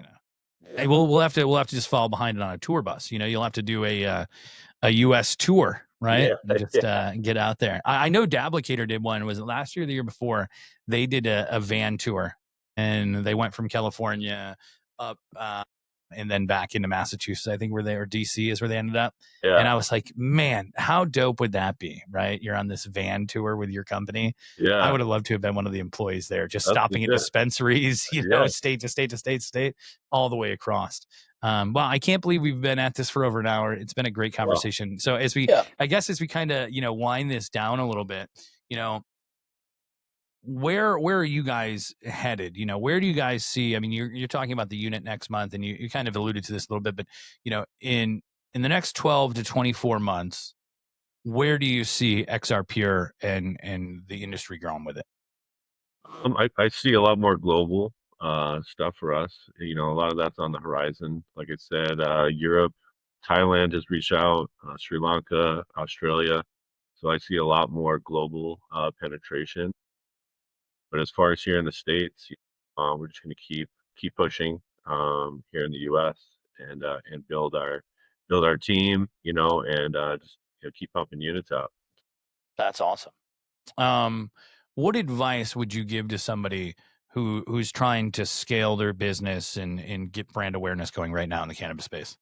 A: Hey, we'll have to just fall behind it on a tour bus. You'll have to do a US tour, right?
C: Yeah,
A: Just get out there. I know Dablicator did one. Was it last year or the year before? They did a van tour, and they went from California up and then back into Massachusetts, I think, or DC is where they ended up.
C: yeah,
A: And I was like, man, how dope would that be, right? You're on this van tour with your company.
C: yeah.
A: I would have loved to have been one of the employees there, just
C: That's
A: stopping at
C: legit.
A: dispensaries,
C: Yeah.
A: state to state to state to state, all the way across. Well, I can't believe we've been at this for over an hour. It's been a great conversation. So as we kind of, wind this down a little bit, where are you guys headed? Where do you guys see? I mean, you're talking about the unit next month, and you kind of alluded to this a little bit, but in the next 12 to 24 months, where do you see XRPure and the industry growing with it?
C: I see a lot more global stuff for us. A lot of that's on the horizon. Like I said, Europe, Thailand has reached out, Sri Lanka, Australia. So I see a lot more global penetration. But as far as here in the States, we're just going to keep pushing here in the U.S. and build our team, and just keep pumping units out.
A: That's awesome. What advice would you give to somebody who's trying to scale their business and get brand awareness going right now in the cannabis space?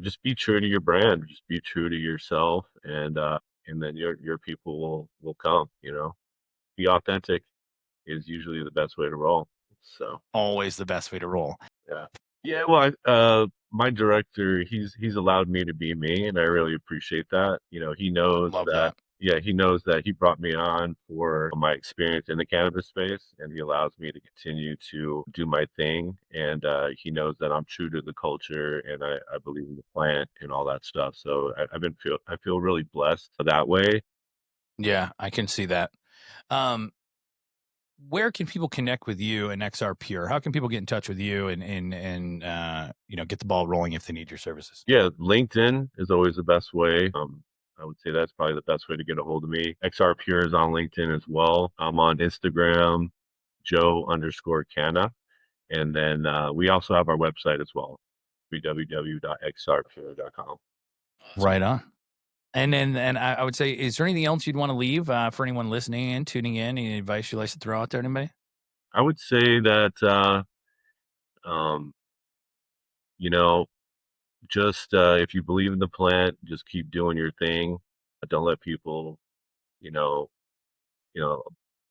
C: Just be true to your brand, just be true to yourself, and then your people will come. Be authentic is usually the best way to roll. So
A: always the best way to roll.
C: Yeah. Well, my director, he's allowed me to be me, and I really appreciate that. He knows
A: Love
C: that. Yeah, he knows that he brought me on for my experience in the cannabis space, and he allows me to continue to do my thing. And he knows that I'm true to the culture, and I believe in the plant and all that stuff. So I feel really blessed that way.
A: Yeah, I can see that. Where can people connect with you and XRPure? How can people get in touch with you and get the ball rolling if they need your services?
C: Yeah, LinkedIn is always the best way. I would say that's probably the best way to get a hold of me. XRPure is on LinkedIn as well. I'm on Instagram, Joe_Canna. And then we also have our website as well, www.xrpure.com.
A: Right on. And I would say, is there anything else you'd want to leave for anyone listening and tuning in? Any advice you'd like to throw out there to anybody?
C: I would say that, um, you know, just if you believe in the plant, just keep doing your thing. Don't let people, you know, you know,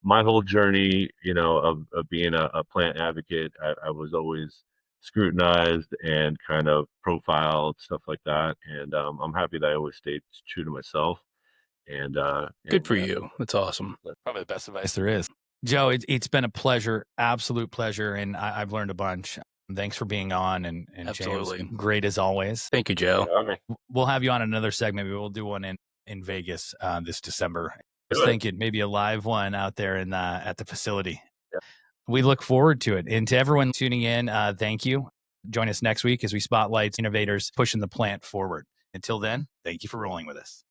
C: my whole journey, of being a plant advocate, I was always scrutinized and kind of profiled, stuff like that. And I'm happy that I always stayed true to myself.
B: Good for
C: Yeah.
B: you. That's awesome.
A: Probably the best advice there is. Joe, it's been a pleasure, absolute pleasure, and I've learned a bunch. Thanks for being on, and
B: Absolutely.
A: James, great as always.
B: Thank you, Joe.
A: We'll have you on another segment. Maybe we'll do one in Vegas this December. I was
C: Good.
A: thinking maybe a live one out there at the facility.
C: Yeah.
A: We look forward to it. And to everyone tuning in, thank you. Join us next week as we spotlight innovators pushing the plant forward. Until then, thank you for rolling with us.